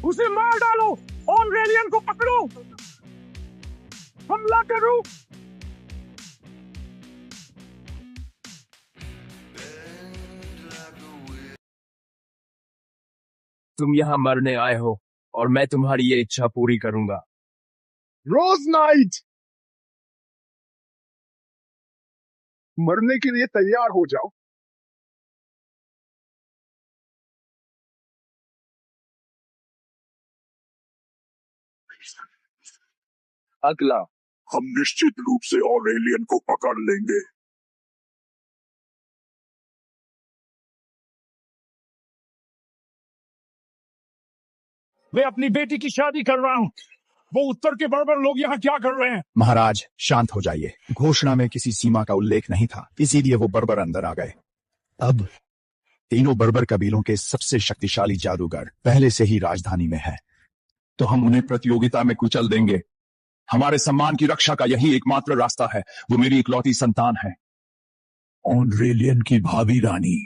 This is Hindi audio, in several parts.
उसे मार डालो। ऑनरेलियन को पकड़ो। हमला करो। तुम यहाँ मरने आए हो और मैं तुम्हारी ये इच्छा पूरी करूंगा। रोज नाइट, मरने के लिए तैयार हो जाओ। अगला, हम निश्चित रूप से ऑरेलियन को पकड़ लेंगे। मैं अपनी बेटी की शादी कर रहा हूँ। वो उत्तर के बर्बर लोग यहाँ क्या कर रहे हैं? महाराज शांत हो जाइए। घोषणा में किसी सीमा का उल्लेख नहीं था, इसीलिए वो बर्बर अंदर आ गए। अब तीनों बर्बर कबीलों के सबसे शक्तिशाली जादूगर पहले से ही राजधानी में है, तो हम उन्हें प्रतियोगिता में कुचल देंगे। हमारे सम्मान की रक्षा का यही एकमात्र रास्ता है। वो मेरी इकलौती संतान है, ऑनरेलियन की भाभी रानी।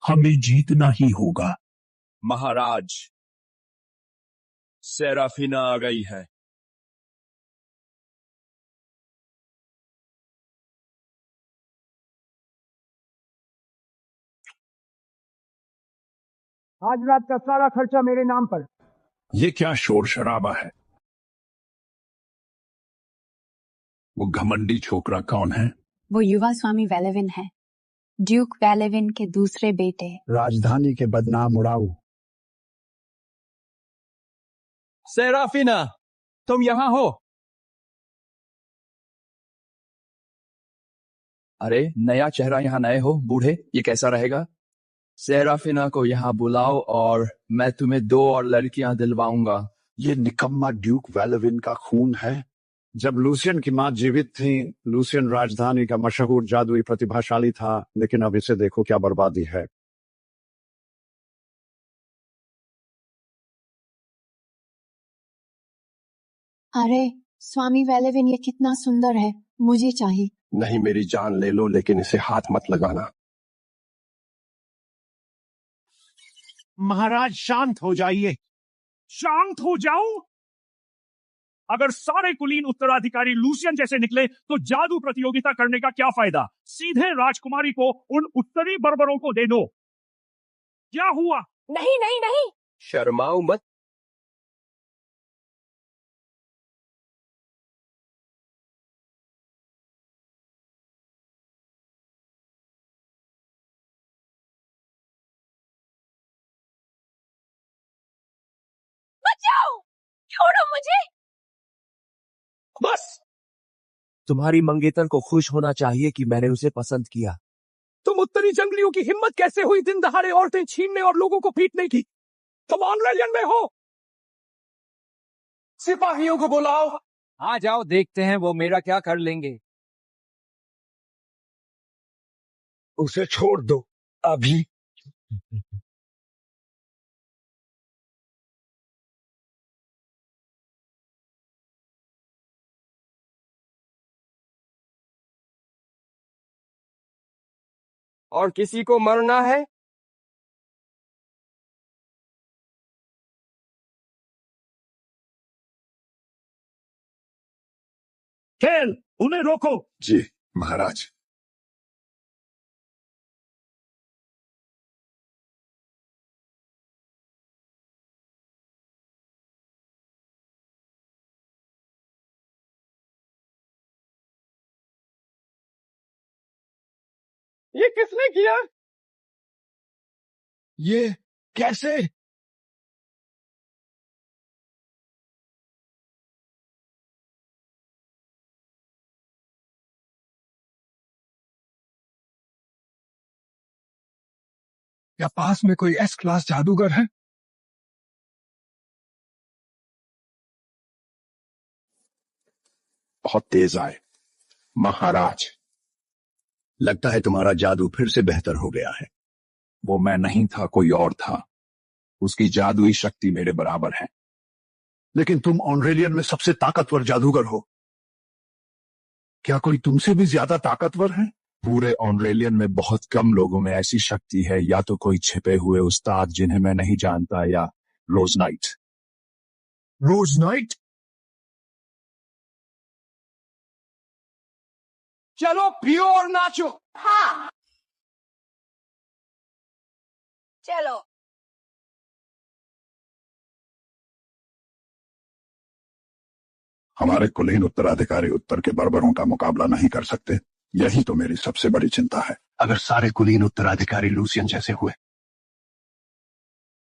हमें जीतना ही होगा। महाराज, सेराफिना आ गई है। आज रात का सारा खर्चा मेरे नाम पर। ये क्या शोर शराबा है? वो घमंडी छोकरा कौन है? वो युवा स्वामी वेलेविन है, ड्यूक वेलेविन के दूसरे बेटे। राजधानी के बदनाम उड़ाऊ। सेराफिना, तुम यहाँ हो? अरे नया चेहरा यहाँ नए हो बूढ़े, ये कैसा रहेगा? सेराफिना को यहाँ बुलाओ और मैं तुम्हें 2 और लड़कियां दिलवाऊंगा। ये निकम्मा ड्यूक वेलेविन का खून है। जब लूसियन की मां जीवित थी, लूसियन राजधानी का मशहूर जादुई प्रतिभाशाली था, लेकिन अब इसे देखो क्या बर्बादी है। अरे स्वामी वेलेविन, ये कितना सुंदर है, मुझे चाहिए। नहीं, मेरी जान ले लो, लेकिन इसे हाथ मत लगाना। महाराज शांत हो जाइए। शांत हो जाऊं? अगर सारे कुलीन उत्तराधिकारी लूसियन जैसे निकले तो जादू प्रतियोगिता करने का क्या फायदा? सीधे राजकुमारी को उन उत्तरी बर्बरों को दे दो। क्या हुआ? नहीं नहीं नहीं, शर्माओ मत। बचाओ, छोड़ो मुझे। बस, तुम्हारी मंगेतर को खुश होना चाहिए कि मैंने उसे पसंद किया। तुम उत्तरी जंगलियों की हिम्मत कैसे हुई दिन दहाड़े औरतें छीनने और लोगों को पीटने की? तुम ऑनरेलियन में हो? सिपाहियों को बुलाओ। आ जाओ, देखते हैं वो मेरा क्या कर लेंगे। उसे छोड़ दो अभी। और किसी को मरना है? खेल, उन्हें रोको। जी महाराज। ये किसने किया? ये कैसे? क्या पास में कोई एस क्लास जादूगर है? बहुत तेज आए महाराज। लगता है तुम्हारा जादू फिर से बेहतर हो गया है। वो मैं नहीं था, कोई और था। उसकी जादुई शक्ति मेरे बराबर है। लेकिन तुम ऑनरेलियन में सबसे ताकतवर जादूगर हो। क्या कोई तुमसे भी ज्यादा ताकतवर है? पूरे ऑनरेलियन में बहुत कम लोगों में ऐसी शक्ति है, या तो कोई छिपे हुए उस्ताद जिन्हें मैं नहीं जानता, या रोज नाइट। रोज नाइट? चलो पियो और नाचो। हाँ चलो। हमारे कुलीन उत्तराधिकारी उत्तर के बर्बरों का मुकाबला नहीं कर सकते, यही तो मेरी सबसे बड़ी चिंता है। अगर सारे कुलीन उत्तराधिकारी लूसियन जैसे हुए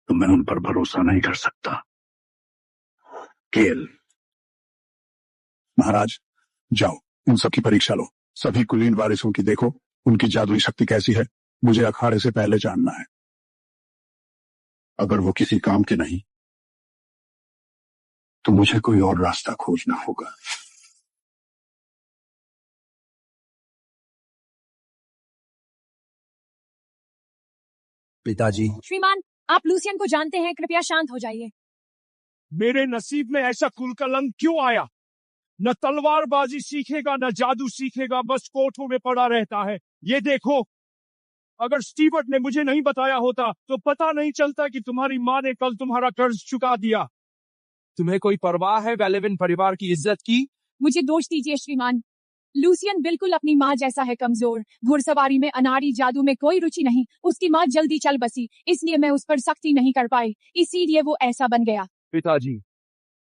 तो मैं उन पर भरोसा नहीं कर सकता। केल, महाराज जाओ, इन सबकी परीक्षा लो, सभी कुलीन वारिसों की देखो, उनकी जादुई शक्ति कैसी है, मुझे अखाड़े से पहले जानना है। अगर वो किसी काम के नहीं तो मुझे कोई और रास्ता खोजना होगा। पिताजी, श्रीमान, आप लूसियन को जानते हैं, कृपया शांत हो जाइए। मेरे नसीब में ऐसा कुलकलंक क्यों आया? न तलवारबाजी सीखेगा न जादू सीखेगा, बस कोठों में पड़ा रहता है। ये देखो, अगर स्टीवर्ट ने मुझे नहीं बताया होता तो पता नहीं चलता कि तुम्हारी माँ ने कल तुम्हारा कर्ज चुका दिया। तुम्हें कोई परवाह है वेलेविन परिवार की इज्जत की? मुझे दोष दीजिए श्रीमान। लूसियन बिल्कुल अपनी माँ जैसा है, कमजोर, घुड़सवारी में अनाड़ी, जादू में कोई रुचि नहीं। उसकी माँ जल्दी चल बसी, इसलिए मैं उस पर सख्ती नहीं कर पाई, इसीलिए वो ऐसा बन गया। पिताजी,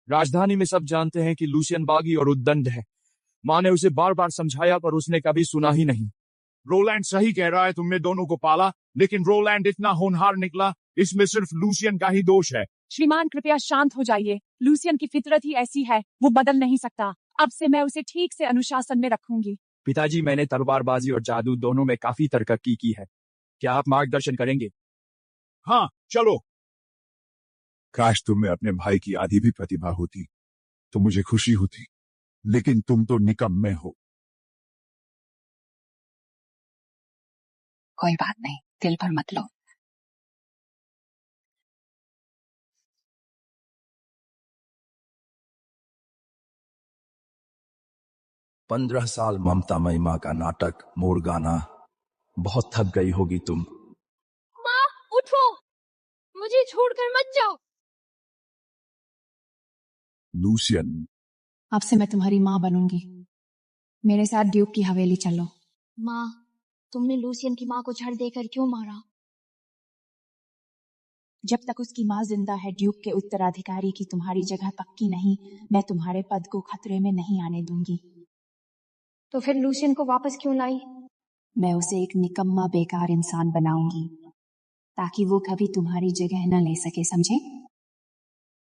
राजधानी में सब जानते हैं कि लूसियन बागी और उद्दंड है। माँ ने उसे बार बार समझाया पर उसने कभी सुना ही नहीं। रोलैंड सही कह रहा है, तुमने दोनों को पाला, लेकिन रोलैंड इतना होनहार निकला, इसमें सिर्फ लूसियन का ही दोष है। श्रीमान कृपया शांत हो जाइए, लूसियन की फितरत ही ऐसी है, वो बदल नहीं सकता। अब से मैं उसे ठीक से अनुशासन में रखूंगी। पिताजी, मैंने तलवारबाजी और जादू दोनों में काफी तरक्की की है, क्या आप मार्गदर्शन करेंगे? हाँ चलो। काश तुम में अपने भाई की आधी भी प्रतिभा होती तो मुझे खुशी होती, लेकिन तुम तो निकम्मे हो। कोई बात नहीं, दिल पर मत लो। पंद्रह साल ममता महिमा का नाटक मोरगाना, बहुत थक गई होगी तुम। माँ उठो, मुझे छोड़कर मत जाओ। लूसियन, अब से मैं तुम्हारी माँ बनूंगी। मेरे साथ ड्यूक की हवेली चलो। माँ, तुमने लूसियन की माँ को छड़ देकर क्यों मारा? जब तक उसकी माँ जिंदा है, ड्यूक के उत्तराधिकारी की तुम्हारी जगह पक्की नहीं। मैं तुम्हारे पद को खतरे में नहीं आने दूंगी। तो फिर लूसियन को वापस क्यों लाई? मैं उसे एक निकम्मा बेकार इंसान बनाऊंगी ताकि वो कभी तुम्हारी जगह न ले सके, समझे?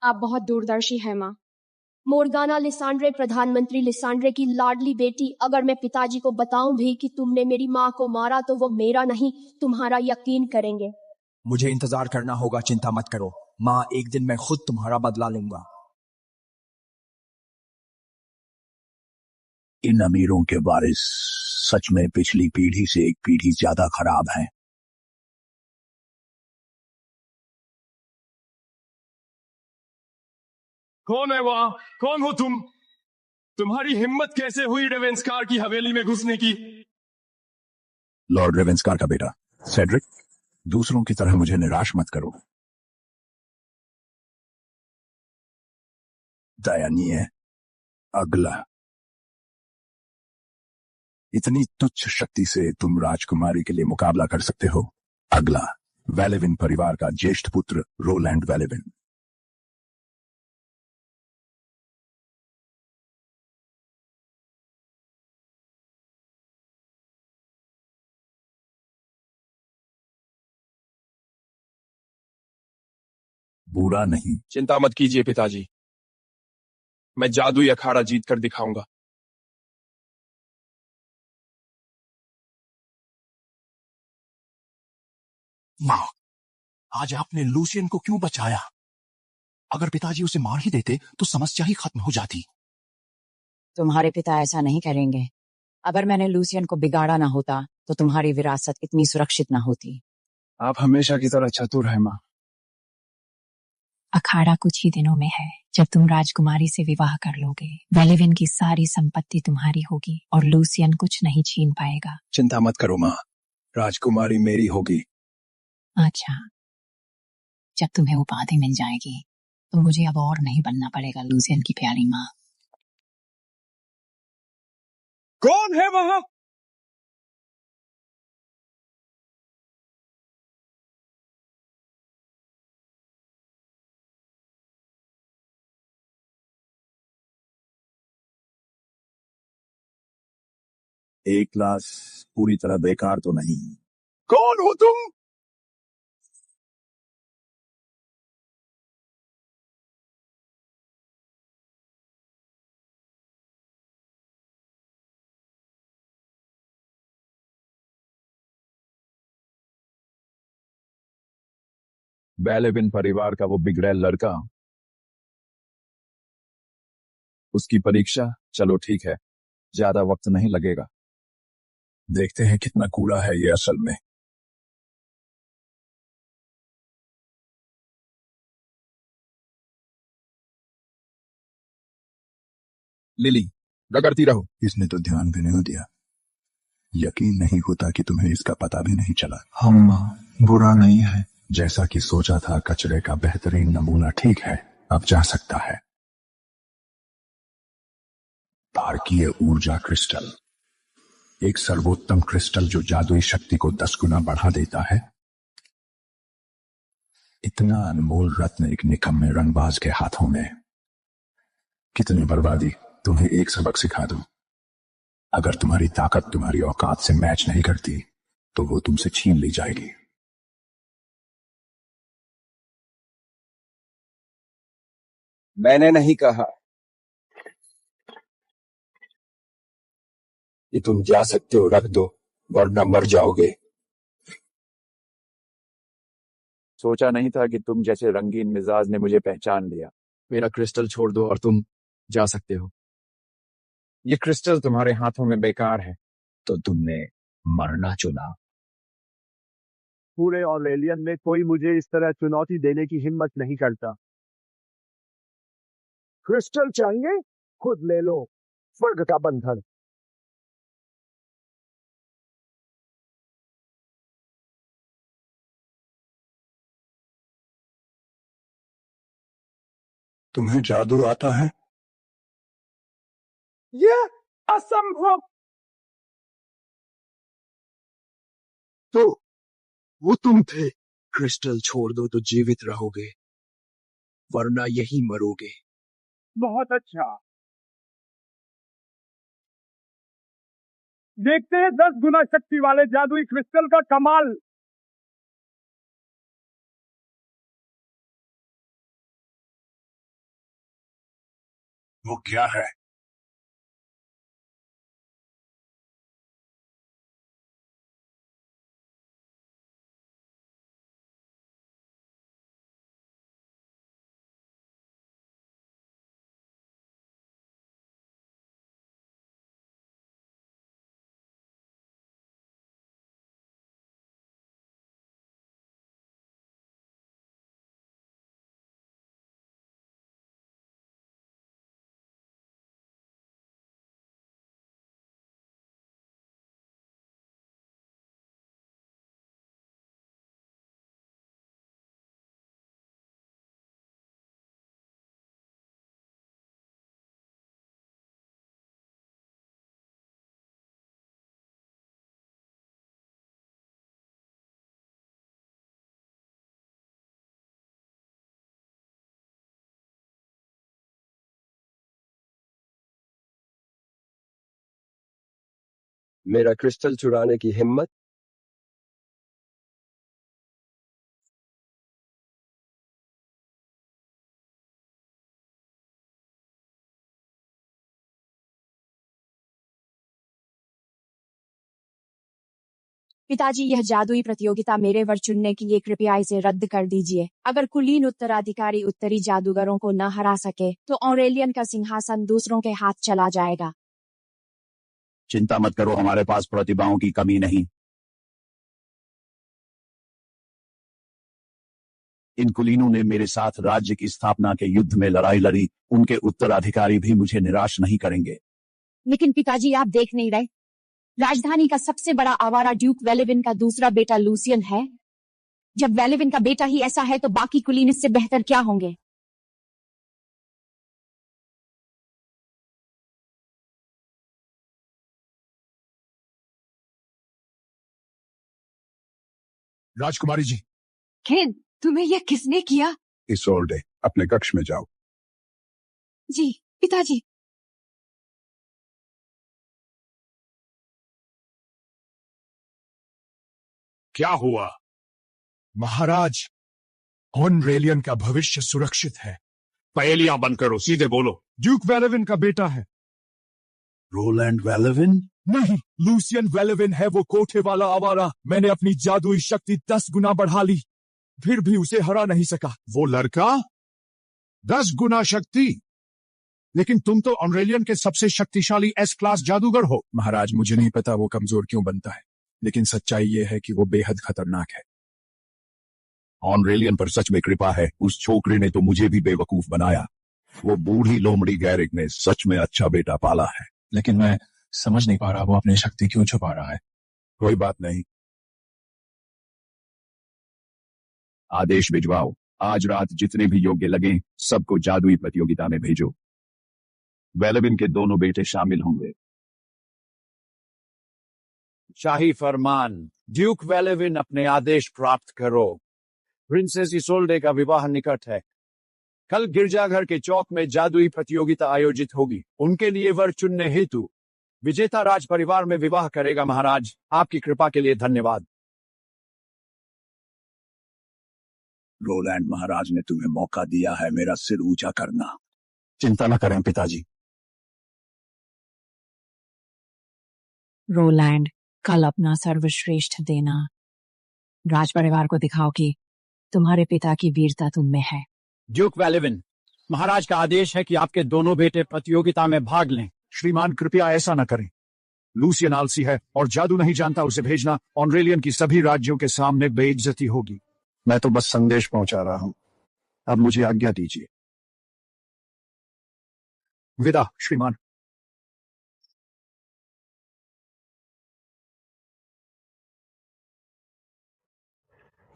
आप बहुत दूरदर्शी है माँ। मोरगाना लिसांड्रे, प्रधानमंत्री लिसांड्रे की लाडली बेटी, अगर मैं पिताजी को बताऊं भी कि तुमने मेरी माँ को मारा तो वो मेरा नहीं तुम्हारा यकीन करेंगे। मुझे इंतजार करना होगा, चिंता मत करो माँ, एक दिन मैं खुद तुम्हारा बदला लूंगा। इन अमीरों के वारिस सच में पिछली पीढ़ी से एक पीढ़ी ज्यादा खराब हैं। कौन है वहां? कौन हो तुम? तुम्हारी हिम्मत कैसे हुई रेवेंसकार की हवेली में घुसने की? लॉर्ड रेवेंसकार का बेटा सेड्रिक, दूसरों की तरह मुझे निराश मत करो। दयनीय, अगला। इतनी तुच्छ शक्ति से तुम राजकुमारी के लिए मुकाबला कर सकते हो? अगला, वेलेविन परिवार का ज्येष्ठ पुत्र रोलैंड वेलेविन। बुरा नहीं। चिंता मत कीजिए पिताजी, मैं जादुई अखाड़ा जीत कर दिखाऊंगा। माँ, आज आपने लूसियन को क्यों बचाया? अगर पिताजी उसे मार ही देते तो समस्या ही खत्म हो जाती। तुम्हारे पिता ऐसा नहीं करेंगे। अगर मैंने लूसियन को बिगाड़ा ना होता तो तुम्हारी विरासत इतनी सुरक्षित ना होती। आप हमेशा की तरह चतुर है माँ। अखाड़ा कुछ ही दिनों में है। जब तुम राजकुमारी से विवाह कर लोगे, वेलेविन की सारी संपत्ति तुम्हारी होगी और लूसियन कुछ नहीं छीन पाएगा। चिंता मत करो माँ, राजकुमारी मेरी होगी। अच्छा, जब तुम्हें उपाधि मिल जाएगी तो मुझे अब और नहीं बनना पड़ेगा लूसियन की प्यारी माँ। कौन है वहां? एक क्लास पूरी तरह बेकार तो नहीं। कौन हो तुम? वेलेविन परिवार का वो बिगड़ैल लड़का, उसकी परीक्षा। चलो ठीक है, ज्यादा वक्त नहीं लगेगा। देखते हैं कितना कूड़ा है ये असल में। लिली, रगड़ती रहो। इसने तो ध्यान भी नहीं दिया। यकीन नहीं होता कि तुम्हें इसका पता भी नहीं चला। हम बुरा नहीं है। जैसा कि सोचा था, कचरे का बेहतरीन नमूना। ठीक है, अब जा सकता है। तारकीय ऊर्जा क्रिस्टल, एक सर्वोत्तम क्रिस्टल जो जादुई शक्ति को 10 गुना बढ़ा देता है। इतना अनमोल रत्न एक निकम्मे रंगबाज के हाथों में। कितनी बर्बादी। तुम्हें एक सबक सिखा दूं, अगर तुम्हारी ताकत तुम्हारी औकात से मैच नहीं करती तो वो तुमसे छीन ली जाएगी। मैंने नहीं कहा कि तुम जा सकते हो। रख दो वरना मर जाओगे। सोचा नहीं था कि तुम जैसे रंगीन मिजाज ने मुझे पहचान लिया। मेरा क्रिस्टल छोड़ दो और तुम जा सकते हो। ये क्रिस्टल तुम्हारे हाथों में बेकार है। तो तुमने मरना चुना। पूरे ऑरेलियन में कोई मुझे इस तरह चुनौती देने की हिम्मत नहीं करता। क्रिस्टल चाहिए? खुद ले लो। स्वर्ग का बंधन। तुम्हें जादू आता है? यह असंभव। तो वो तुम थे। क्रिस्टल छोड़ दो तो जीवित रहोगे वरना यही मरोगे। बहुत अच्छा। देखते हैं 10 गुना शक्ति वाले जादुई क्रिस्टल का कमाल। वो क्या है? मेरा क्रिस्टल चुराने की हिम्मत? पिताजी, यह जादुई प्रतियोगिता मेरे वर चुनने की ये कृपया इसे रद्द कर दीजिए। अगर कुलीन उत्तराधिकारी उत्तरी जादूगरों को न हरा सके तो ऑरेलियन का सिंहासन दूसरों के हाथ चला जाएगा। चिंता मत करो, हमारे पास प्रतिभाओं की कमी नहीं। इन कुलीनों ने मेरे साथ राज्य की स्थापना के युद्ध में लड़ाई लड़ी, उनके उत्तराधिकारी भी मुझे निराश नहीं करेंगे। लेकिन पिताजी आप देख नहीं रहे, राजधानी का सबसे बड़ा आवारा ड्यूक वेलेविन का दूसरा बेटा लूसियन है। जब वेलेविन का बेटा ही ऐसा है तो बाकी कुलीन इससे बेहतर क्या होंगे? राजकुमारी जी, केन, तुम्हें यह किसने किया? इसोल्डे, अपने कक्ष में जाओ। जी पिताजी। क्या हुआ? महाराज, ऑनरेलियन का भविष्य सुरक्षित है। पहेलियां बंद करो, सीधे बोलो। ड्यूक वेलेविन का बेटा है। रोलैंड वेलेविन? नहीं, लूसियन वेलेविन है वो कोठे वाला आवारा। मैंने अपनी जादुई शक्ति 10 गुना बढ़ा ली, फिर भी उसे हरा नहीं सका। वो लड़का 10 गुना शक्ति? लेकिन तुम तो ऑनरेलियन के सबसे शक्तिशाली एस क्लास जादूगर हो। महाराज, मुझे नहीं पता वो कमजोर क्यों बनता है, लेकिन सच्चाई ये है कि वो बेहद खतरनाक है। ऑनरेलियन पर सच में कृपा है। उस छोकरे ने तो मुझे भी बेवकूफ बनाया। वो बूढ़ी लोमड़ी गैरिक ने सच में अच्छा बेटा पाला है। लेकिन मैं समझ नहीं पा रहा वो अपनी शक्ति क्यों छुपा रहा है। कोई बात नहीं, आदेश भिजवाओ। आज रात जितने भी योग्य लगे सबको जादुई प्रतियोगिता में भेजो। वेलेविन के दोनों बेटे शामिल होंगे। शाही फरमान, ड्यूक वेलेविन अपने आदेश प्राप्त करो। प्रिंसेस इसोल्डे का विवाह निकट है। कल गिरजाघर के चौक में जादुई प्रतियोगिता आयोजित होगी। उनके लिए वर चुनने हेतु विजेता राज परिवार में विवाह करेगा। महाराज, आपकी कृपा के लिए धन्यवाद। रोलैंड महाराज ने तुम्हें मौका दिया है मेरा सिर ऊंचा करना। चिंता न करें पिताजी। रोलैंड, कल अपना सर्वश्रेष्ठ देना। राज परिवार को दिखाओ कि तुम्हारे पिता की वीरता तुम में है। ड्यूक वेलेविन, महाराज का आदेश है कि आपके दोनों बेटे प्रतियोगिता में भाग लें। श्रीमान, कृपया ऐसा न करें। लूसियन आलसी है और जादू नहीं जानता। उसे भेजना ऑनरेलियन की सभी राज्यों के सामने बेइज्जती होगी। मैं तो बस संदेश पहुंचा रहा हूं। अब मुझे आज्ञा दीजिए। विदा श्रीमान।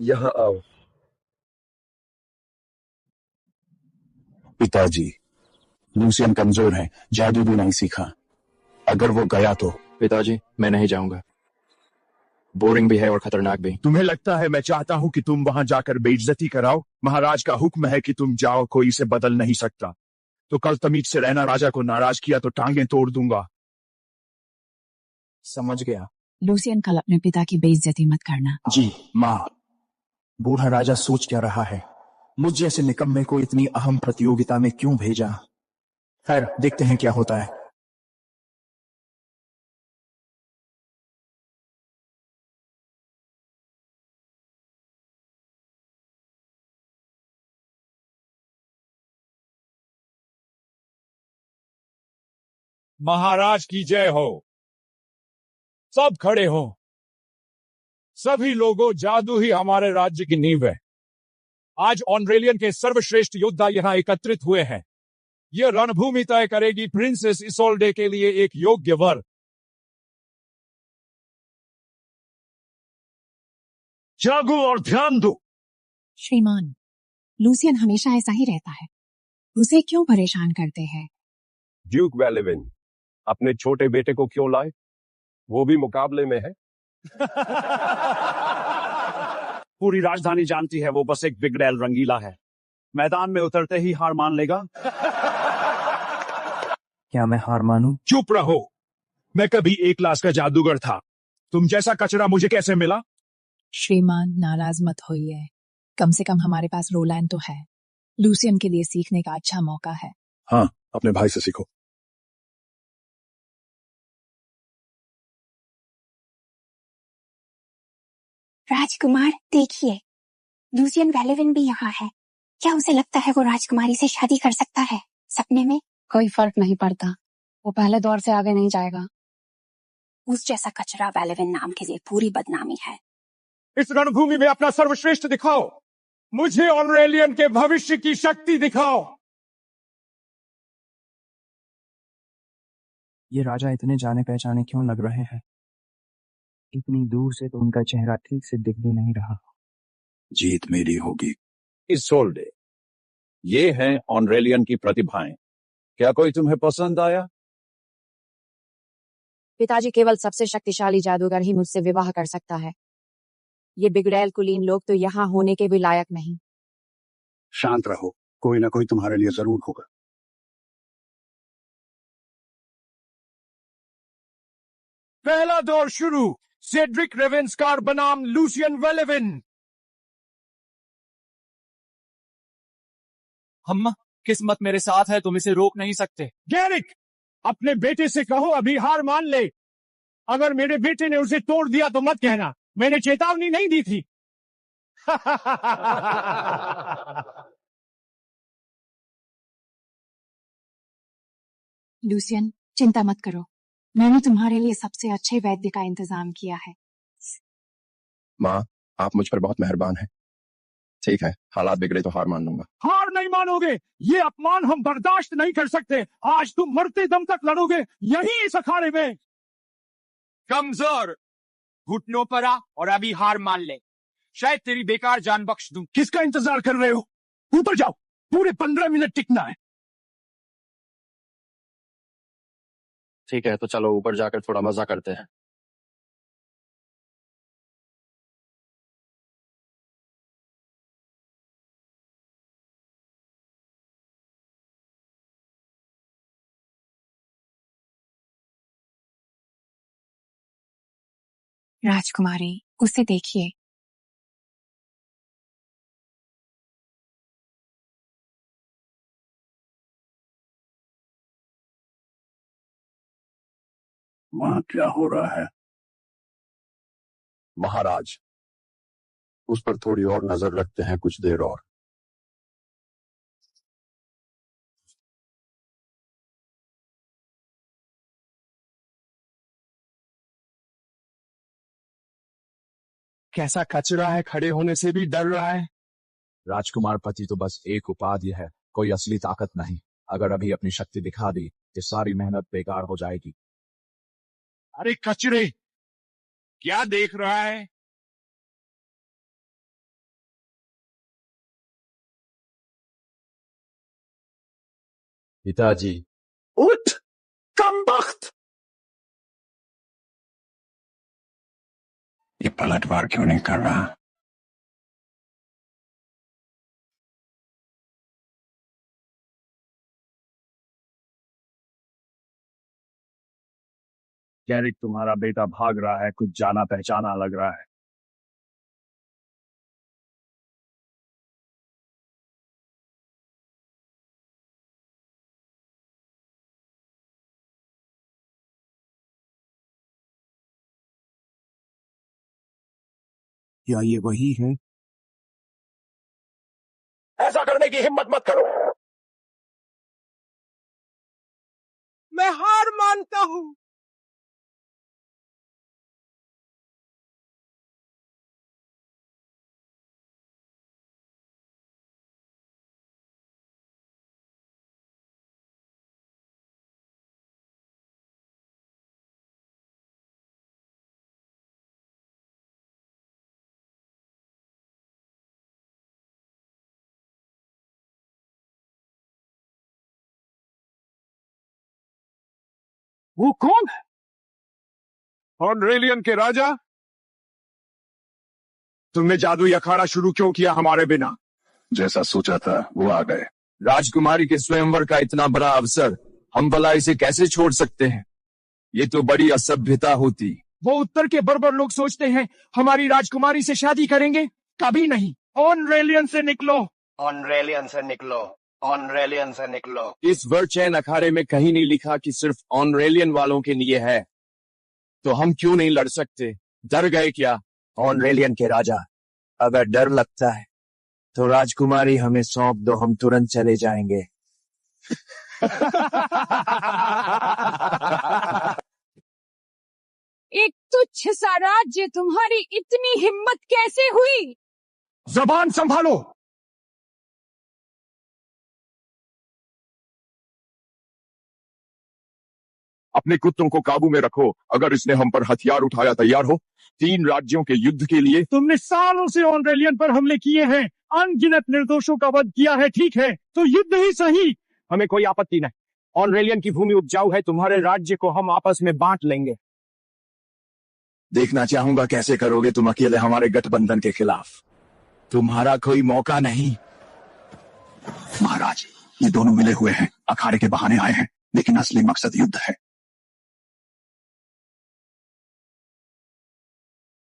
यहां आओ। पिताजी, लूसियन कमजोर है, जादू भी नहीं सीखा। अगर वो गया तो? पिताजी, मैं नहीं जाऊंगा। बोरिंग भी है और खतरनाक भी। तुम्हें लगता है मैं चाहता हूं कि तुम वहां जाकर बेइज्जती कराओ? महाराज का हुक्म है कि तुम जाओ, कोई इसे बदल नहीं सकता। तो कल तमीज से रहना। राजा को नाराज किया तो टांगें तोड़ दूंगा। समझ गया। लूसियन, कल अपने पिता की बेइज्जती मत करना। जी माँ। बूढ़ा राजा सोच क्या रहा है? मुझ जैसे निकम्मे को इतनी अहम प्रतियोगिता में क्यों भेजा? खैर, देखते हैं क्या होता है। महाराज की जय हो। सब खड़े हो। सभी लोगों, जादू ही हमारे राज्य की नींव है। आज ऑनरेलियन के सर्वश्रेष्ठ योद्धा यहां एकत्रित हुए हैं। यह रणभूमि तय करेगी प्रिंसेस इसोल्डे के लिए एक योग्य वर। जागो और ध्यान दो। श्रीमान, लूसियन हमेशा ऐसा ही रहता है। उसे क्यों परेशान करते हैं? ड्यूक वेलेविन, अपने छोटे बेटे को क्यों लाए? वो भी मुकाबले में है। पूरी राजधानी जानती है वो बस एक बिगड़ैल रंगीला है। मैदान में उतरते ही हार मान लेगा। क्या मैं हार मानूं? चुप रहो। मैं कभी एक क्लास का जादूगर था। तुम जैसा कचरा मुझे कैसे मिला? श्रीमान, नाराज मत होइए। कम से कम हमारे पास रोलैंड तो है। लूसियन के लिए सीखने का अच्छा मौका है। हाँ, अपने भाई से सीखो। राजकुमार, देखिए, लूसियन वेलेविन भी यहाँ है। क्या उसे लगता है वो राजकुमारी से शादी कर सकता है सपने में? कोई फर्क नहीं पड़ता, वो पहले दौर से आगे नहीं जाएगा। उस जैसा कचरा वेलेविन नाम के लिए पूरी बदनामी है। इस रणभूमि में अपना सर्वश्रेष्ठ दिखाओ। मुझे ऑनरेलियन के भविष्य की शक्ति दिखाओ। ये राजा इतने जाने पहचाने क्यों लग रहे हैं? इतनी दूर से तो उनका चेहरा ठीक से दिख भी नहीं रहा। जीत मेरी होगी। इसोल्डे, ये हैं ऑनरेलियन की प्रतिभाएं। क्या कोई तुम्हें पसंद आया? पिताजी, केवल सबसे शक्तिशाली जादूगर ही मुझसे विवाह कर सकता है। ये बिगड़ैल कुलीन लोग तो यहाँ होने के भी लायक नहीं। शांत रहो, कोई ना कोई तुम्हारे लिए जरूर होगा। पहला दौर शुरू। सेड्रिक रेवेंसकार बनाम लूसियन वेलेविन। अम्मा, किस्मत मेरे साथ है, तुम इसे रोक नहीं सकते। गैरिक, अपने बेटे से कहो अभी हार मान ले। अगर मेरे बेटे ने उसे तोड़ दिया तो मत कहना, मैंने चेतावनी नहीं दी थी। लूसियन, चिंता मत करो, मैंने तुम्हारे लिए सबसे अच्छे वैद्य का इंतजाम किया है। माँ, आप मुझ पर बहुत मेहरबान हैं। ठीक है, हालात बिगड़े तो हार मान लूंगा। हार नहीं मानोगे, ये अपमान हम बर्दाश्त नहीं कर सकते। आज तुम मरते दम तक लड़ोगे यही इस अखाड़े में। कमजोर, घुटनों पर आ और अभी हार मान ले, शायद तेरी बेकार जान बख्श दूं। किसका इंतजार कर रहे हो? ऊपर जाओ, पूरे 15 मिनट टिकना है। ठीक है, तो चलो ऊपर जाकर थोड़ा मजा करते हैं। राजकुमारी, उसे देखिए। वहां क्या हो रहा है? महाराज, उस पर थोड़ी और नजर रखते हैं, कुछ देर और। कैसा कचरा है, खड़े होने से भी डर रहा है। राजकुमार पति तो बस एक उपाधि है, कोई असली ताकत नहीं। अगर अभी अपनी शक्ति दिखा दी तो सारी मेहनत बेकार हो जाएगी। अरे कचरे, क्या देख रहा है? पिताजी, उठ, कमबख्त! ये पलटवार क्यों नहीं कर रहा? गैरिक, तुम्हारा बेटा भाग रहा है, कुछ जाना पहचाना लग रहा है। क्या ये वही है? ऐसा करने की हिम्मत मत करो। मैं हार मानता हूं। वो कौन? ऑनरेलियन के राजा, तुमने जादुई अखाड़ा शुरू क्यों किया हमारे बिना? जैसा सोचा था वो आ गए। राजकुमारी के स्वयंवर का इतना बड़ा अवसर, हम भला इसे कैसे छोड़ सकते हैं? ये तो बड़ी असभ्यता होती। वो उत्तर के बर्बर लोग सोचते हैं हमारी राजकुमारी से शादी करेंगे, कभी नहीं। ऑनरेलियन से निकलो, ऑनरेलियन से निकलो, ऑनरेलियन से निकलो। इस वर्चैन अखाड़े में कहीं नहीं लिखा कि सिर्फ ऑनरेलियन वालों के लिए है। तो हम क्यों नहीं लड़ सकते? डर गए क्या? ऑनरेलियन के राजा, अगर डर लगता है तो राजकुमारी हमें सौंप दो, हम तुरंत चले जाएंगे। एक तुच्छ सा राज्य, तुम्हारी इतनी हिम्मत कैसे हुई? जबान संभालो, अपने कुत्तों को काबू में रखो। अगर इसने हम पर हथियार उठाया तैयार हो 3 राज्यों के युद्ध के लिए। तुमने सालों से ऑनरेलियन पर हमले किए हैं, अनगिनत निर्दोषों का वध किया है, ठीक है, तो युद्ध ही सही। हमें कोई आपत्ति नहीं। ऑनरेलियन की भूमि उपजाऊ है, तुम्हारे राज्य को हम आपस में बांट लेंगे। देखना चाहूंगा कैसे करोगे तुम अकेले हमारे गठबंधन के खिलाफ। तुम्हारा कोई मौका नहीं। महाराज, ये दोनों मिले हुए हैं, अखाड़े के बहाने आए हैं, लेकिन असली मकसद युद्ध है।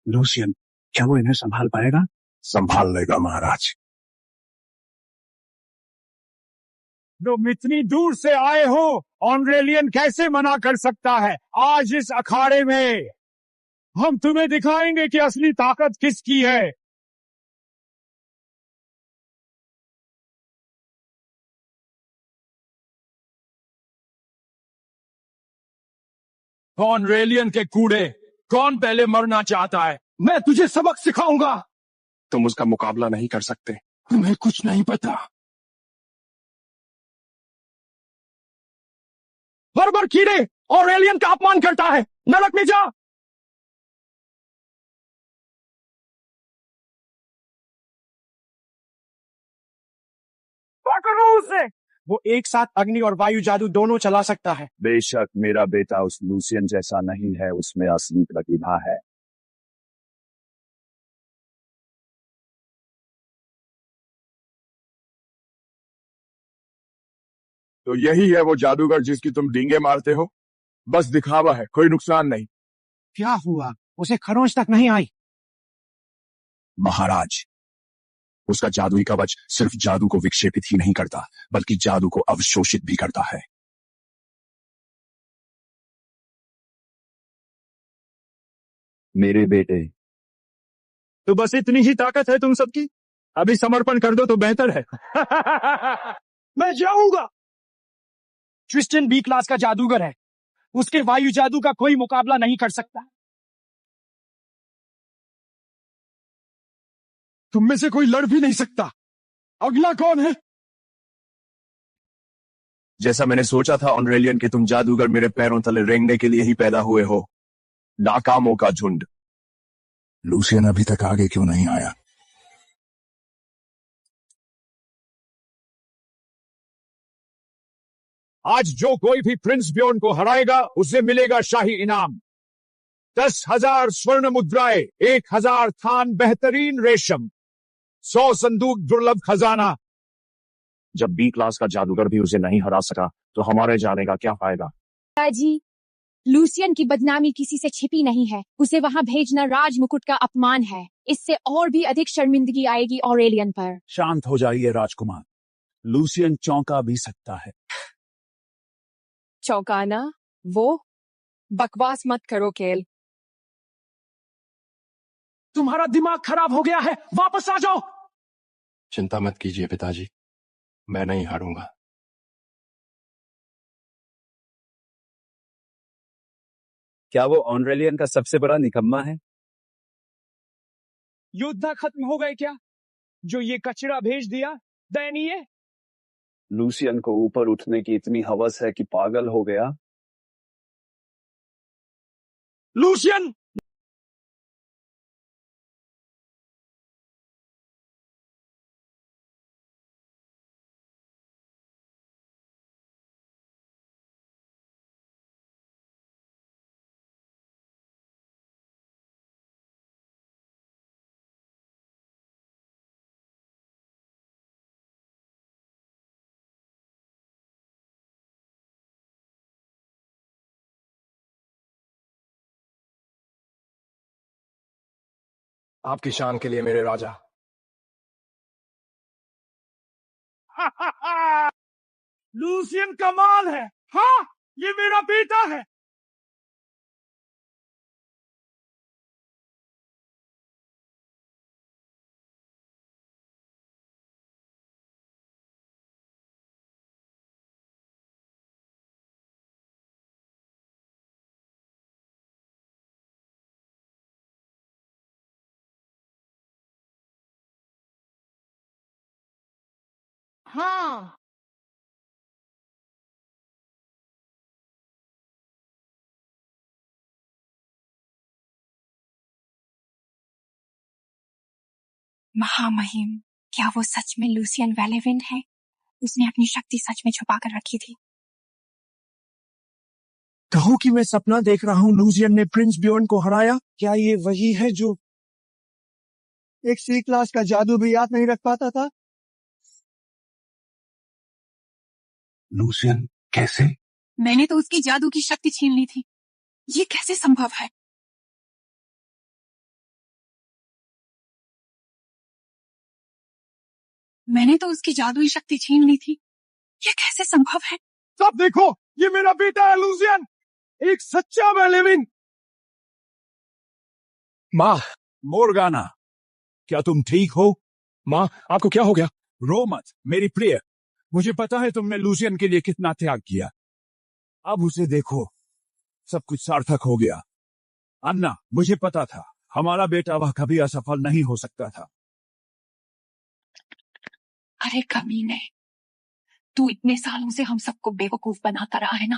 लूसियन, क्या वो इन्हें संभाल पाएगा? संभाल लेगा महाराज। तुम इतनी दूर से आए हो, ऑनरेलियन कैसे मना कर सकता है? आज इस अखाड़े में हम तुम्हें दिखाएंगे कि असली ताकत किसकी है। ऑनरेलियन के कूड़े, कौन पहले मरना चाहता है? मैं तुझे सबक सिखाऊंगा। तुम उसका मुकाबला नहीं कर सकते, तुम्हें कुछ नहीं पता। बर्बर कीड़े, ऑनरेलियन का अपमान करता है, नरक में जा। पकड़ो उसे। वो एक साथ अग्नि और वायु जादू दोनों चला सकता है। बेशक मेरा बेटा उस लूसियन जैसा नहीं है, उसमें असली प्रतिभा है। तो यही है वो जादूगर जिसकी तुम डींगे मारते हो? बस दिखावा है, कोई नुकसान नहीं। क्या हुआ? उसे खरोंच तक नहीं आई। महाराज, उसका जादुई कवच सिर्फ जादू को विक्षेपित ही नहीं करता, बल्कि जादू को अवशोषित भी करता है। मेरे बेटे, तो बस इतनी ही ताकत है तुम सबकी? अभी समर्पण कर दो तो बेहतर है। मैं जाऊंगा। ट्रिस्टन बी क्लास का जादूगर है, उसके वायु जादू का कोई मुकाबला नहीं कर सकता। तुम में से कोई लड़ भी नहीं सकता। अगला कौन है? जैसा मैंने सोचा था ऑनरेलियन के तुम जादूगर मेरे पैरों तले रेंगने के लिए ही पैदा हुए हो। नाकामों का झुंड। लूसियन अभी तक आगे क्यों नहीं आया? आज जो कोई भी प्रिंस ब्योर्न को हराएगा उसे मिलेगा शाही इनाम। 10,000 स्वर्ण मुद्राएं, 1,000 थान बेहतरीन रेशम, 100 संदूक दुर्लभ खजाना। जब बी क्लास का जादूगर भी उसे नहीं हरा सका तो हमारे जाने का क्या फायदा? पिताजी, लूसियन की बदनामी किसी से छिपी नहीं है। उसे वहां भेजना राज मुकुट का अपमान है। इससे और भी अधिक शर्मिंदगी आएगी ऑरेलियन पर। शांत हो जाइए राजकुमार, लूसियन चौंका भी सकता है। चौंकाना? वो बकवास मत करो केल। तुम्हारा दिमाग खराब हो गया है, वापस आ जाओ। चिंता मत कीजिए पिताजी, मैं नहीं हारूंगा। क्या वो ऑनरेलियन का सबसे बड़ा निकम्मा है? योद्धा खत्म हो गए क्या? जो ये कचरा भेज दिया, दयनीय। लूसियन को ऊपर उठने की इतनी हवस है कि पागल हो गया। लूसियन! आपकी शान के लिए मेरे राजा। लूसियन कमाल है। हाँ, ये मेरा बेटा है। हाँ, महामहिम, क्या वो सच में लूसियन वेलेविन है? उसने अपनी शक्ति सच में छुपा कर रखी थी। कहो कि मैं सपना देख रहा हूँ। लूसियन ने प्रिंस ब्योर्न को हराया। क्या ये वही है जो एक सी क्लास का जादू भी याद नहीं रख पाता था? लूसियन कैसे? मैंने तो उसकी जादू की शक्ति छीन ली थी। ये कैसे संभव है? मैंने तो उसकी जादुई शक्ति छीन ली थी। ये कैसे संभव है? सब देखो, ये मेरा बेटा है लूसियन, एक सच्चा वेलेविन। माँ, मोर्गाना, क्या तुम ठीक हो? माँ, आपको क्या हो गया? रो मत, मेरी प्रिय। मुझे पता है तुमने लूसियन के लिए कितना त्याग किया। अब उसे देखो, सब कुछ सार्थक हो गया। अन्ना, मुझे पता था हमारा बेटा वह कभी असफल नहीं हो सकता था। अरे कमीने, तू इतने सालों से हम सबको बेवकूफ बनाता रहा है ना।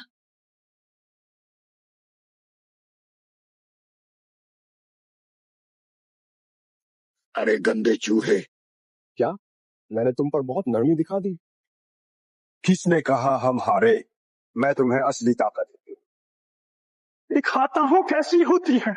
अरे गंदे चूहे, क्या मैंने तुम पर बहुत नरमी दिखा दी? किसने कहा हम हारे? मैं तुम्हें असली ताकत दिखाता हूं कैसी होती है।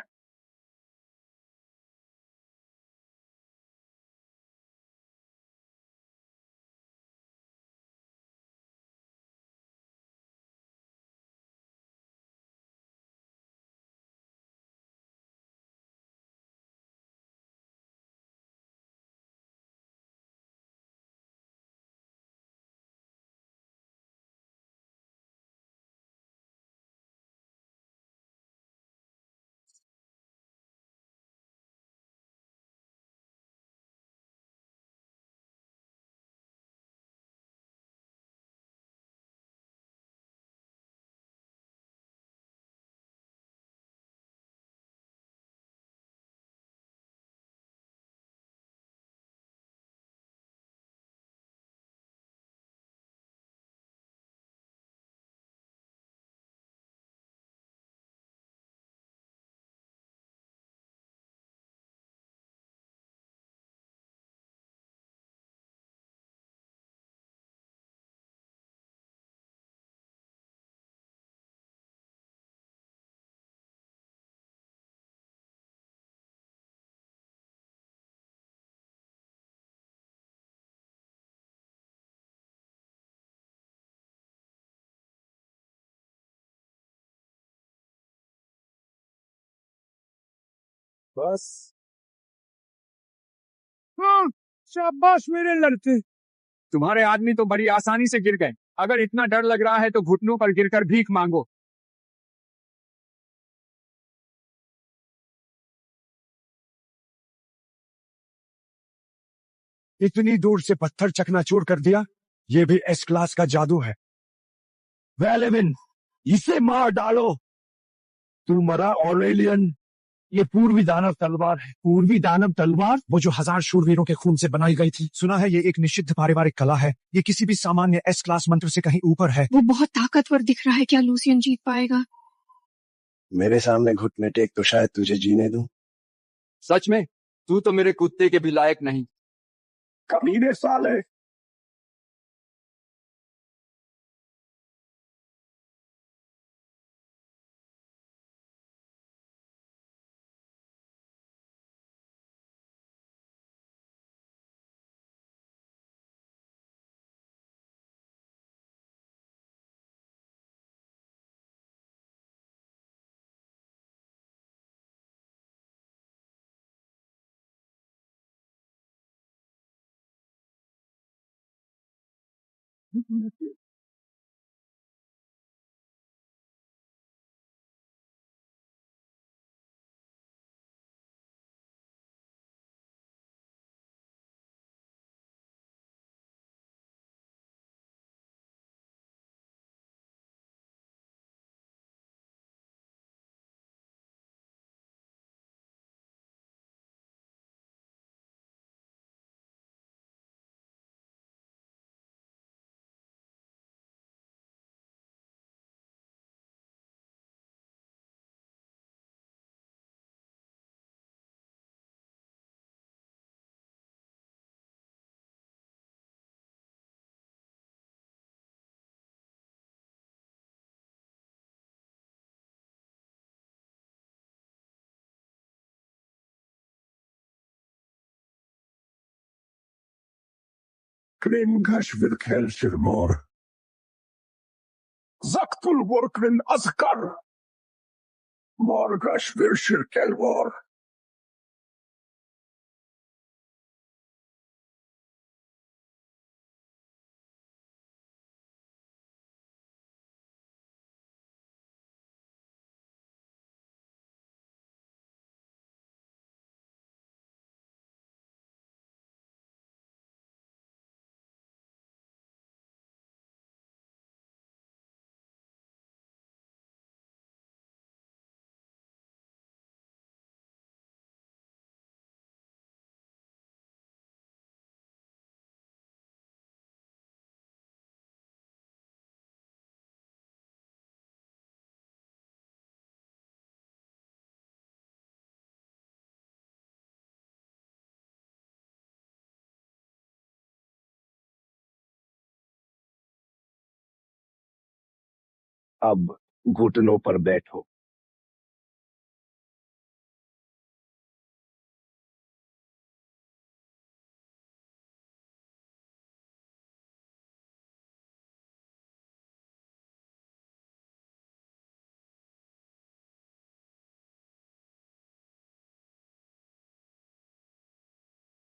बस। हाँ, शाबाश मेरे लड़के। तुम्हारे आदमी तो बड़ी आसानी से गिर गए। अगर इतना डर लग रहा है तो घुटनों पर गिरकर भीख मांगो। इतनी दूर से पत्थर चकनाचूर कर दिया। ये भी एस क्लास का जादू है। वेलेविन, इसे मार डालो। तू मरा ऑरेलियन। ये पूर्वी दानव तलवार है। पूर्वी दानव तलवार? वो जो 1000 शूरवीरों के खून से बनाई गई थी। सुना है ये एक निषिद्ध पारिवारिक कला है। ये किसी भी सामान्य एस क्लास मंत्र से कहीं ऊपर है। वो बहुत ताकतवर दिख रहा है। क्या लूसियन जीत पाएगा? मेरे सामने घुटने टेक तो शायद तुझे जीने दूं। सच में तू तो मेरे कुत्ते के भी लायक नहीं। कमीने साले। Krin Gashvirkel Shirmor. Zaktul Workrin Azkar. Mor Gashvir Shirkelwar. अब घुटनों पर बैठो।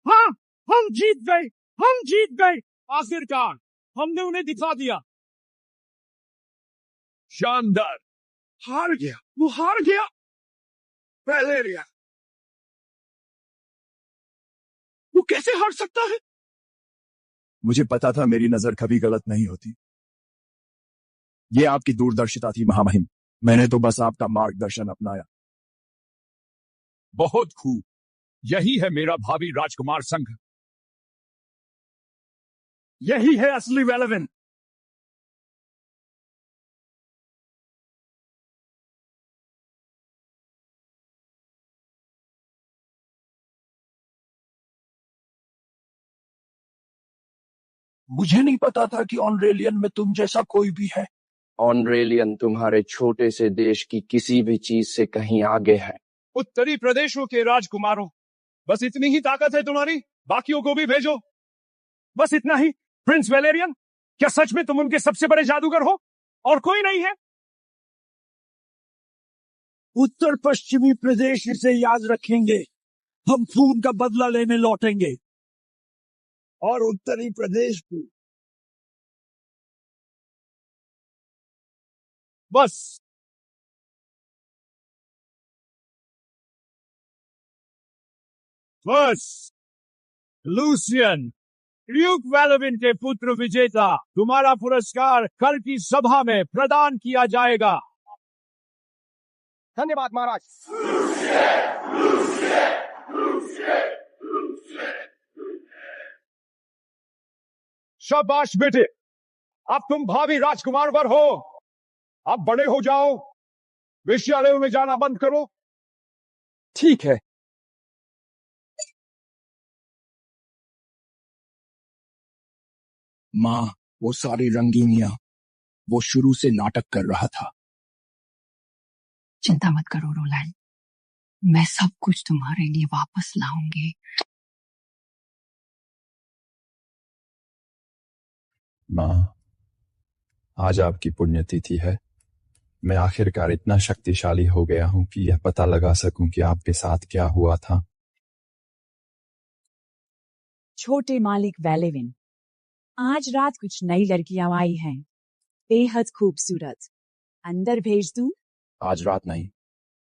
हाँ, हम जीत गए, हम जीत गए। आखिरकार हमने उन्हें दिखा दिया। शानदार। हार गया, वो हार गया। वैलेरिया, वो कैसे हार सकता है? मुझे पता था मेरी नजर कभी गलत नहीं होती। ये आपकी दूरदर्शिता थी महामहिम। मैंने तो बस आपका मार्गदर्शन अपनाया। बहुत खूब, यही है मेरा भावी राजकुमार संघ। यही है असली वेलेविन। मुझे नहीं पता था कि ऑनरेलियन में तुम जैसा कोई भी है। ऑनरेलियन तुम्हारे छोटे से देश की किसी भी चीज से कहीं आगे है। उत्तरी प्रदेशों के राजकुमारों, बस इतनी ही ताकत है तुम्हारी? बाकियों को भी भेजो। बस इतना ही। प्रिंस वेलेरियन, क्या सच में तुम उनके सबसे बड़े जादूगर हो और कोई नहीं है? उत्तर पश्चिमी प्रदेश इसे याद रखेंगे। हम खून का बदला लेने लौटेंगे। और उत्तरी प्रदेश भी। बस लूसियन, ड्यूक वेलेविन के पुत्र विजेता, तुम्हारा पुरस्कार कल की सभा में प्रदान किया जाएगा। धन्यवाद महाराज। शाबाश बेटे, अब तुम भावी राजकुमार वर हो। अब बड़े हो जाओ, विश्वविद्यालयों में जाना बंद करो। ठीक है। माँ, वो सारी रंगीनियां, वो शुरू से नाटक कर रहा था। चिंता मत करो रोलैंड, मैं सब कुछ तुम्हारे लिए वापस लाऊंगी। माँ, आज आपकी पुण्यतिथि है। मैं आखिरकार इतना शक्तिशाली हो गया हूँ कि यह पता लगा सकूं कि आपके साथ क्या हुआ था। छोटे मालिक वेलेविन, आज रात कुछ नई लड़कियां आई हैं, बेहद खूबसूरत। अंदर भेज दूं? आज रात नहीं,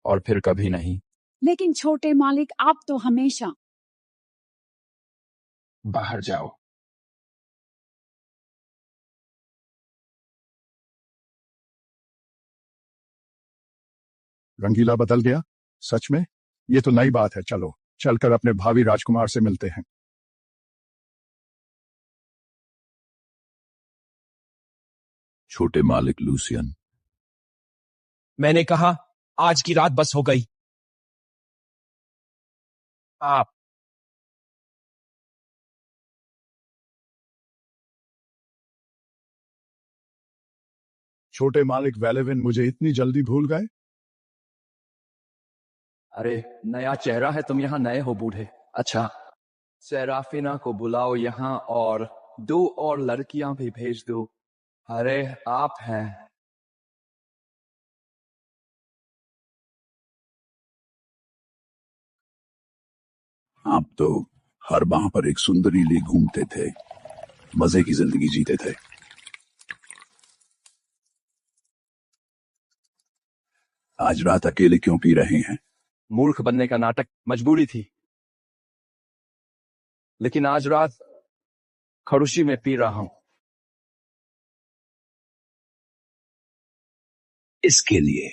और फिर कभी नहीं। लेकिन छोटे मालिक, आप तो हमेशा। बाहर जाओ। रंगीला बदल गया? सच में? ये तो नई बात है। चलो, चलकर अपने भावी राजकुमार से मिलते हैं। छोटे मालिक लूसियन, मैंने कहा आज की रात बस हो गई। आप छोटे मालिक वेलेविन मुझे इतनी जल्दी भूल गए? अरे नया चेहरा है, तुम यहाँ नए हो बूढ़े। अच्छा, सेराफिना को बुलाओ यहाँ और 2 और लड़कियां भी भेज दो। अरे आप हैं। आप तो हर बाह पर एक सुंदरी लिए घूमते थे, मजे की जिंदगी जीते थे। आज रात अकेले क्यों पी रहे हैं? मूर्ख बनने का नाटक मजबूरी थी, लेकिन आज रात खड़ुशी में पी रहा हूं। इसके लिए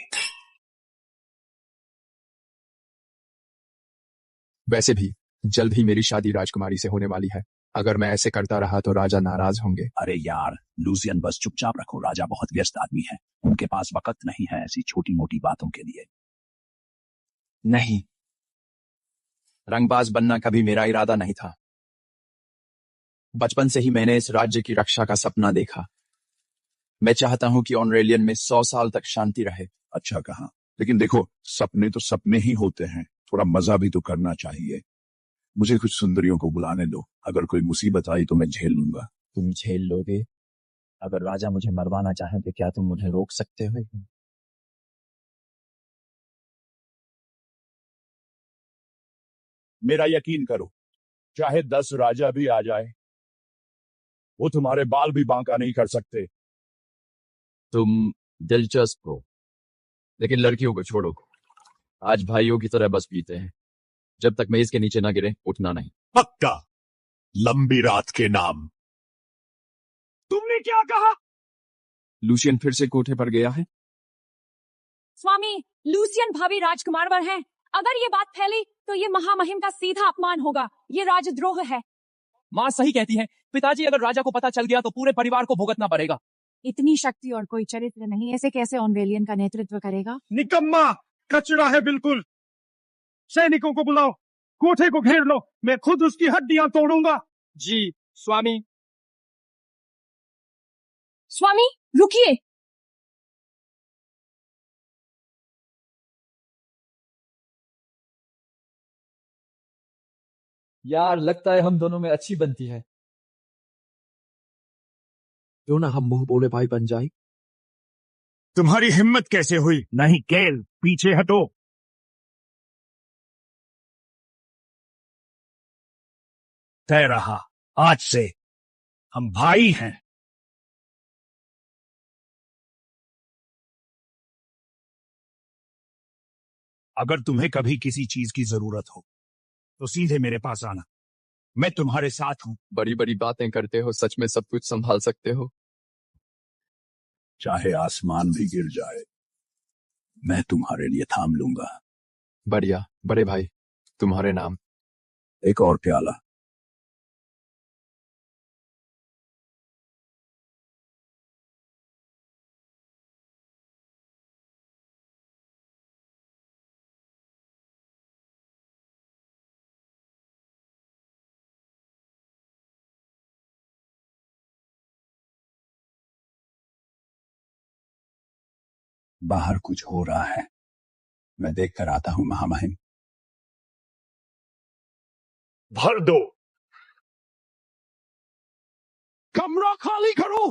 वैसे भी जल्द ही मेरी शादी राजकुमारी से होने वाली है। अगर मैं ऐसे करता रहा तो राजा नाराज होंगे। अरे यार लूसियन, बस चुपचाप रखो। राजा बहुत व्यस्त आदमी है, उनके पास वक्त नहीं है ऐसी छोटी मोटी बातों के लिए। नहीं, रंगबाज बनना कभी मेरा इरादा नहीं था। बचपन से ही मैंने इस राज्य की रक्षा का सपना देखा। मैं चाहता हूं कि ऑनरेलियन में 100 साल तक शांति रहे। अच्छा कहा, लेकिन देखो सपने तो सपने ही होते हैं, थोड़ा मजा भी तो करना चाहिए। मुझे कुछ सुंदरियों को बुलाने दो, अगर कोई मुसीबत आई तो मैं झेल लूंगा। तुम झेल लोगे? अगर राजा मुझे मरवाना चाहे तो क्या तुम मुझे रोक सकते हो? मेरा यकीन करो, चाहे 10 राजा भी आ जाए, वो तुम्हारे बाल भी बांका नहीं कर सकते। तुम दिलचस्प हो, लेकिन लड़कियों को छोड़ो। आज भाइयों की तरह बस पीते हैं। जब तक मेज के नीचे ना गिरे उठना नहीं। पक्का। लंबी रात के नाम। तुमने क्या कहा? लूसियन फिर से कोठे पर गया है। स्वामी, लूसियन भाभी राजकुमार पर हैं। अगर ये बात फैली तो ये महामहिम का सीधा अपमान होगा। ये राजद्रोह है। माँ सही कहती है। पिताजी, अगर राजा को पता चल गया तो पूरे परिवार को भुगतना पड़ेगा। इतनी शक्ति और कोई चरित्र नहीं, ऐसे कैसे ऑनरेलियन का नेतृत्व करेगा? निकम्मा, कचरा है बिल्कुल। सैनिकों को बुलाओ, कोठे को घेर लो, मैं खुद उसकी हड्डियां तोड़ूंगा। जी स्वामी। स्वामी रुकिए। यार लगता है हम दोनों में अच्छी बनती है। क्यों ना हम मुंह बोले भाई बन जाए। तुम्हारी हिम्मत कैसे हुई? नहीं केल, पीछे हटो। तय रहा, आज से हम भाई हैं। अगर तुम्हें कभी किसी चीज की जरूरत हो तो सीधे मेरे पास आना, मैं तुम्हारे साथ हूं। बड़ी बड़ी बातें करते हो, सच में सब कुछ संभाल सकते हो? चाहे आसमान भी गिर जाए मैं तुम्हारे लिए थाम लूंगा। बढ़िया बड़े भाई, तुम्हारे नाम। एक और प्याला। बाहर कुछ हो रहा है, मैं देख कर आता हूं महामहिम। भर दो। कमरा खाली करो।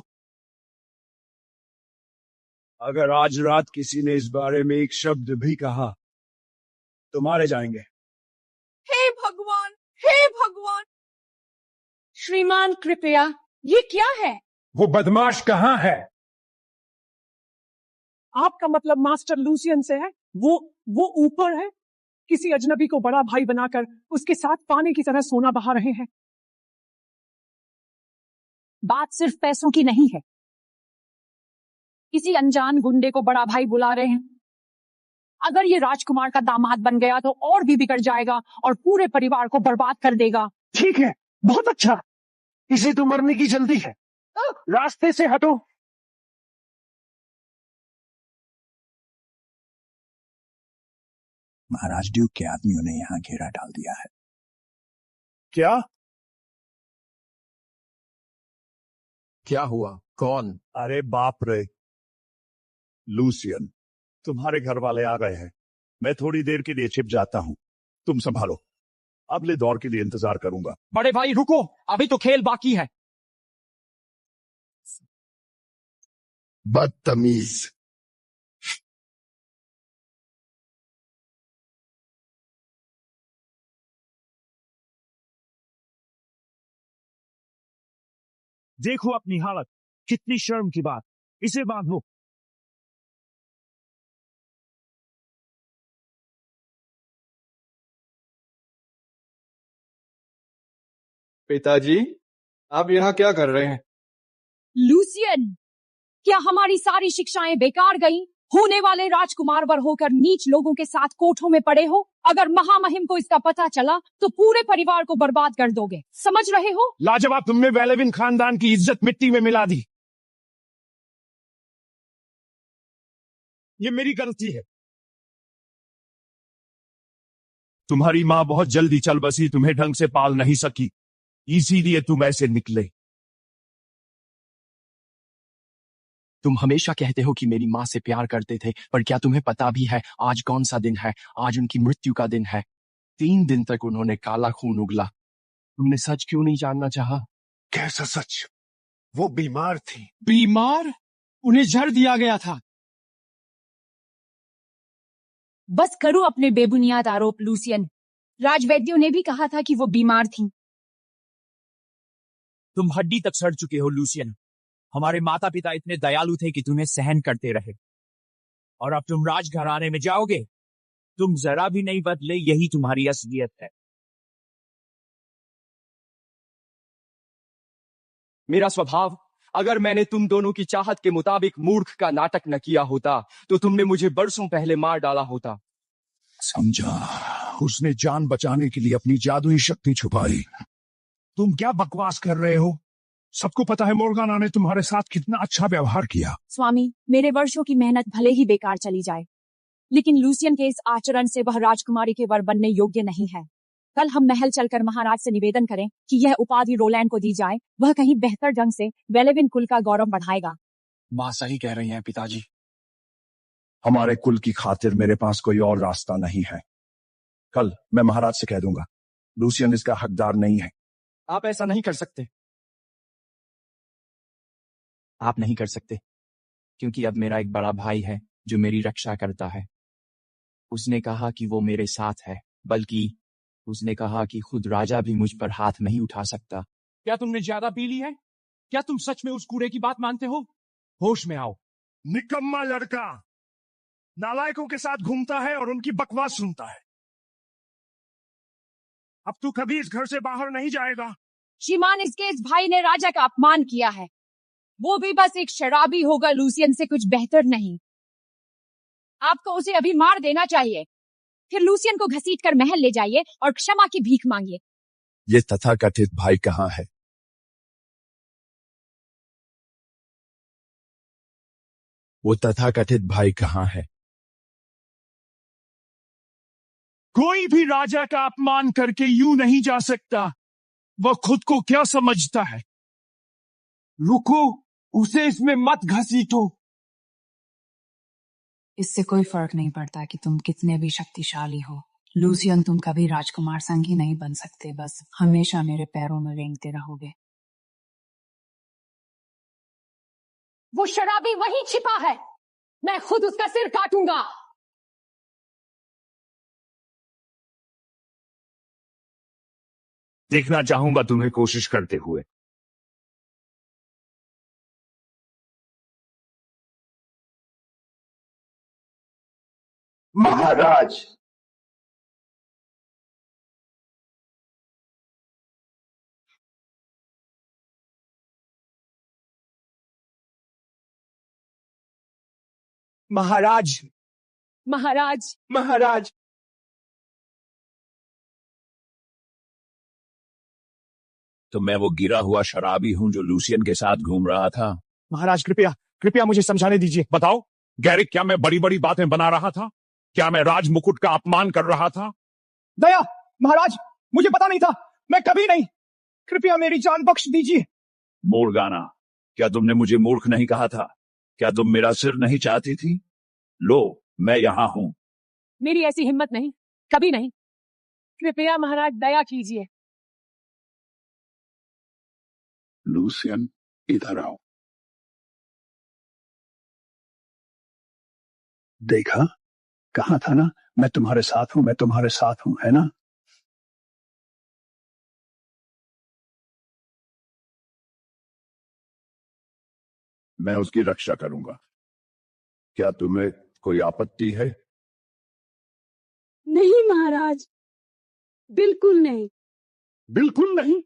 अगर आज रात किसी ने इस बारे में एक शब्द भी कहा तो मारे जाएंगे। हे भगवान, हे भगवान। श्रीमान कृपया, ये क्या है? वो बदमाश कहाँ है? आपका मतलब मास्टर लूसियन से है? वो ऊपर है, किसी अजनबी को बड़ा भाई बनाकर उसके साथ पानी की तरह सोना बहा रहे हैं। बात सिर्फ पैसों की नहीं है। किसी अनजान गुंडे को बड़ा भाई बुला रहे हैं। अगर ये राजकुमार का दामाद बन गया तो और भी बिगड़ जाएगा और पूरे परिवार को बर्बाद कर देगा। ठीक है, बहुत अच्छा। इसे तो मरने की जल्दी है, रास्ते से हटो। महाराज ड्यूक के आदमियों ने यहाँ घेरा डाल दिया है। क्या? क्या हुआ? कौन? अरे बाप रे, लूसियन, तुम्हारे घर वाले आ गए हैं। मैं थोड़ी देर के लिए छिप जाता हूँ, तुम संभालो। अगले दौर के लिए इंतजार करूंगा। बड़े भाई रुको, अभी तो खेल बाकी है। बदतमीज। देखो अपनी हालत, कितनी शर्म की बात। इसे बांधो। पिताजी, आप यहाँ क्या कर रहे हैं? लूसियन, क्या हमारी सारी शिक्षाएं बेकार गईं? होने वाले राजकुमार वर होकर नीच लोगों के साथ कोठों में पड़े हो। अगर महामहिम को इसका पता चला तो पूरे परिवार को बर्बाद कर दोगे, समझ रहे हो? लाजवाब, तुमने वेलेविन खानदान की इज्जत मिट्टी में मिला दी। ये मेरी गलती है। तुम्हारी माँ बहुत जल्दी चल बसी, तुम्हें ढंग से पाल नहीं सकी, इसीलिए तुम ऐसे निकले। तुम हमेशा कहते हो कि मेरी माँ से प्यार करते थे, पर क्या तुम्हें पता भी है आज कौन सा दिन है? आज उनकी मृत्यु का दिन है। 3 दिन तक उन्होंने काला खून उगला। तुमने सच क्यों नहीं जानना चाहा? कैसा सच? वो बीमार थी। बीमार? उन्हें जहर दिया गया था। बस करो अपने बेबुनियाद आरोप लूसियन। राजवैद्यों ने भी कहा था कि वो बीमार थीं। तुम हड्डी तक सड़ चुके हो लूसियन। हमारे माता पिता इतने दयालु थे कि तुम्हें सहन करते रहे, और अब तुम राजघराने में जाओगे। तुम जरा भी नहीं बदले, यही तुम्हारी असलियत है। मेरा स्वभाव, अगर मैंने तुम दोनों की चाहत के मुताबिक मूर्ख का नाटक न किया होता तो तुमने मुझे बरसों पहले मार डाला होता। समझा, उसने जान बचाने के लिए अपनी जादुई शक्ति छुपाई। तुम क्या बकवास कर रहे हो? सबको पता है मोर्गाना ने तुम्हारे साथ कितना अच्छा व्यवहार किया। स्वामी, मेरे वर्षों की मेहनत भले ही बेकार चली जाए, लेकिन लूसियन के इस आचरण से वह राजकुमारी के वर बनने योग्य नहीं है। कल हम महल चलकर महाराज से निवेदन करें कि यह उपाधि रोलैंड को दी जाए। वह कहीं बेहतर ढंग से वेलेविन कुल का गौरव बढ़ाएगा। माँ सही कह रही हैं पिताजी। हमारे कुल की खातिर मेरे पास कोई और रास्ता नहीं है। कल मैं महाराज से कह दूंगा लूसियन इसका हकदार नहीं है। आप ऐसा नहीं कर सकते। आप नहीं कर सकते क्योंकि अब मेरा एक बड़ा भाई है जो मेरी रक्षा करता है। उसने कहा कि वो मेरे साथ है, बल्कि उसने कहा कि खुद राजा भी मुझ पर हाथ नहीं उठा सकता। क्या तुमने ज्यादा पी ली है? क्या तुम सच में उस कूड़े की बात मानते हो? होश में आओ। निकम्मा लड़का, नालायकों के साथ घूमता है और उनकी बकवास सुनता है। अब तू कभी इस घर से बाहर नहीं जाएगा। श्रीमान, इसके इस भाई ने राजा का अपमान किया है। वो भी बस एक शराबी होगा, लूसियन से कुछ बेहतर नहीं। आपको उसे अभी मार देना चाहिए, फिर लूसियन को घसीटकर महल ले जाइए और क्षमा की भीख मांगिए। ये तथाकथित भाई कहाँ है? वो तथाकथित भाई कहाँ है? कोई भी राजा का अपमान करके यूं नहीं जा सकता। वह खुद को क्या समझता है? रुको, उसे इसमें मत घसीटो। इससे कोई फर्क नहीं पड़ता कि तुम कितने भी शक्तिशाली हो लूसियन, तुम कभी राजकुमार संग ही नहीं बन सकते। बस हमेशा मेरे पैरों में रेंगते रहोगे। वो शराबी वहीं छिपा है, मैं खुद उसका सिर काटूंगा। देखना चाहूंगा तुम्हें कोशिश करते हुए। महाराज, महाराज, महाराज, महाराज। तो मैं वो गिरा हुआ शराबी हूं जो लूसियन के साथ घूम रहा था। महाराज, कृपया कृपया मुझे समझाने दीजिए। बताओ गैरिक, क्या मैं बड़ी बड़ी बातें बना रहा था? क्या मैं राज मुकुट का अपमान कर रहा था? दया, महाराज, मुझे पता नहीं था। मैं कभी नहीं। कृपया मेरी जान बख्श दीजिए। मोर्गाना, क्या तुमने मुझे मूर्ख नहीं कहा था? क्या तुम मेरा सिर नहीं चाहती थी? लो, मैं यहाँ हूँ। मेरी ऐसी हिम्मत नहीं, कभी नहीं। कृपया महाराज दया कीजिए। लूसियन, इधर आओ। देखा, कहा था ना, मैं तुम्हारे साथ हूं, मैं तुम्हारे साथ हूं, है ना? मैं उसकी रक्षा करूंगा। क्या तुम्हें कोई आपत्ति है? नहीं महाराज, बिल्कुल नहीं। बिल्कुल नहीं?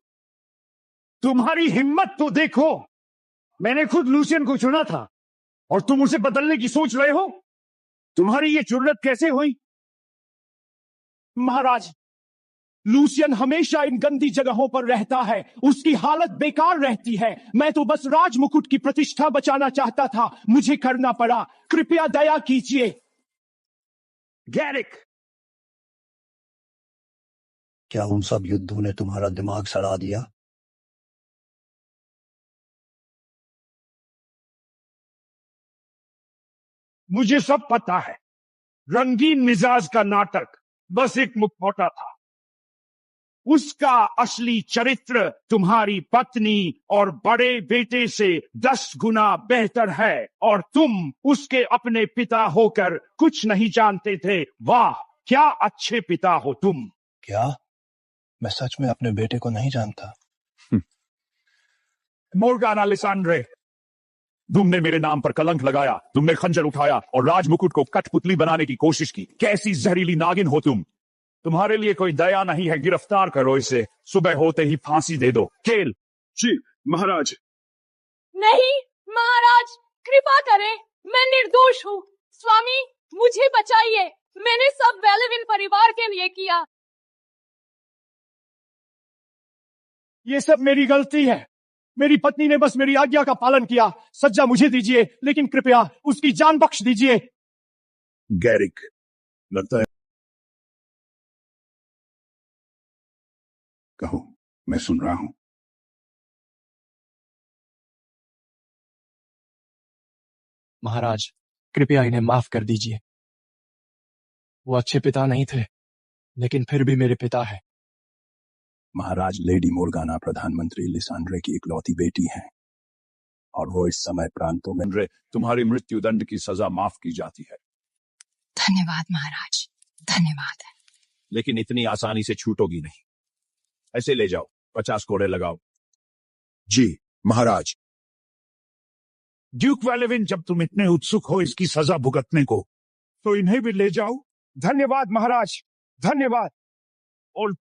तुम्हारी हिम्मत तो देखो। मैंने खुद लूसियन को चुना था और तुम उसे बदलने की सोच रहे हो? तुम्हारी ये जुर्रत कैसे हुई? महाराज, लूसियन हमेशा इन गंदी जगहों पर रहता है, उसकी हालत बेकार रहती है। मैं तो बस राजमुकुट की प्रतिष्ठा बचाना चाहता था, मुझे करना पड़ा। कृपया दया कीजिए। गैरिक, क्या उन सब युद्धों ने तुम्हारा दिमाग सड़ा दिया? मुझे सब पता है। रंगीन मिजाज का नाटक बस एक मुखौटा था। उसका असली चरित्र तुम्हारी पत्नी और बड़े बेटे से 10 गुना बेहतर है और तुम उसके अपने पिता होकर कुछ नहीं जानते थे। वाह, क्या अच्छे पिता हो तुम। क्या मैं सच में अपने बेटे को नहीं जानता? मोर्गाना लिसांड्रे, तुमने मेरे नाम पर कलंक लगाया, तुमने खंजर उठाया और राजमुकुट को कठपुतली बनाने की कोशिश की। कैसी जहरीली नागिन हो तुम। तुम्हारे लिए कोई दया नहीं है। गिरफ्तार करो इसे, सुबह होते ही फांसी दे दो। केल। जी महाराज। नहीं महाराज, कृपा करें, मैं निर्दोष हूँ। स्वामी, मुझे बचाइए, मैंने सब वेलेविन परिवार के लिए किया। ये सब मेरी गलती है। मेरी पत्नी ने बस मेरी आज्ञा का पालन किया। सज्जा मुझे दीजिए, लेकिन कृपया उसकी जान बख्श दीजिए। गैरिक, लगता है। कहो, मैं सुन रहा हूं। महाराज, कृपया इन्हें माफ कर दीजिए। वो अच्छे पिता नहीं थे, लेकिन फिर भी मेरे पिता है। महाराज, लेडी मोर्गाना प्रधानमंत्री लिसांड्रे की इकलौती बेटी है और वो इस समय प्रांतों में। तुम्हारी मृत्यु दंड की सजा माफ की जाती है। धन्यवाद महाराज, धन्यवाद। लेकिन इतनी आसानी से छूटोगी नहीं। ऐसे ले जाओ, 50 कोड़े लगाओ। जी महाराज। ड्यूक वेलेविन, जब तुम इतने उत्सुक हो इसकी सजा भुगतने को, तो इन्हें भी ले जाओ। धन्यवाद महाराज, धन्यवाद। और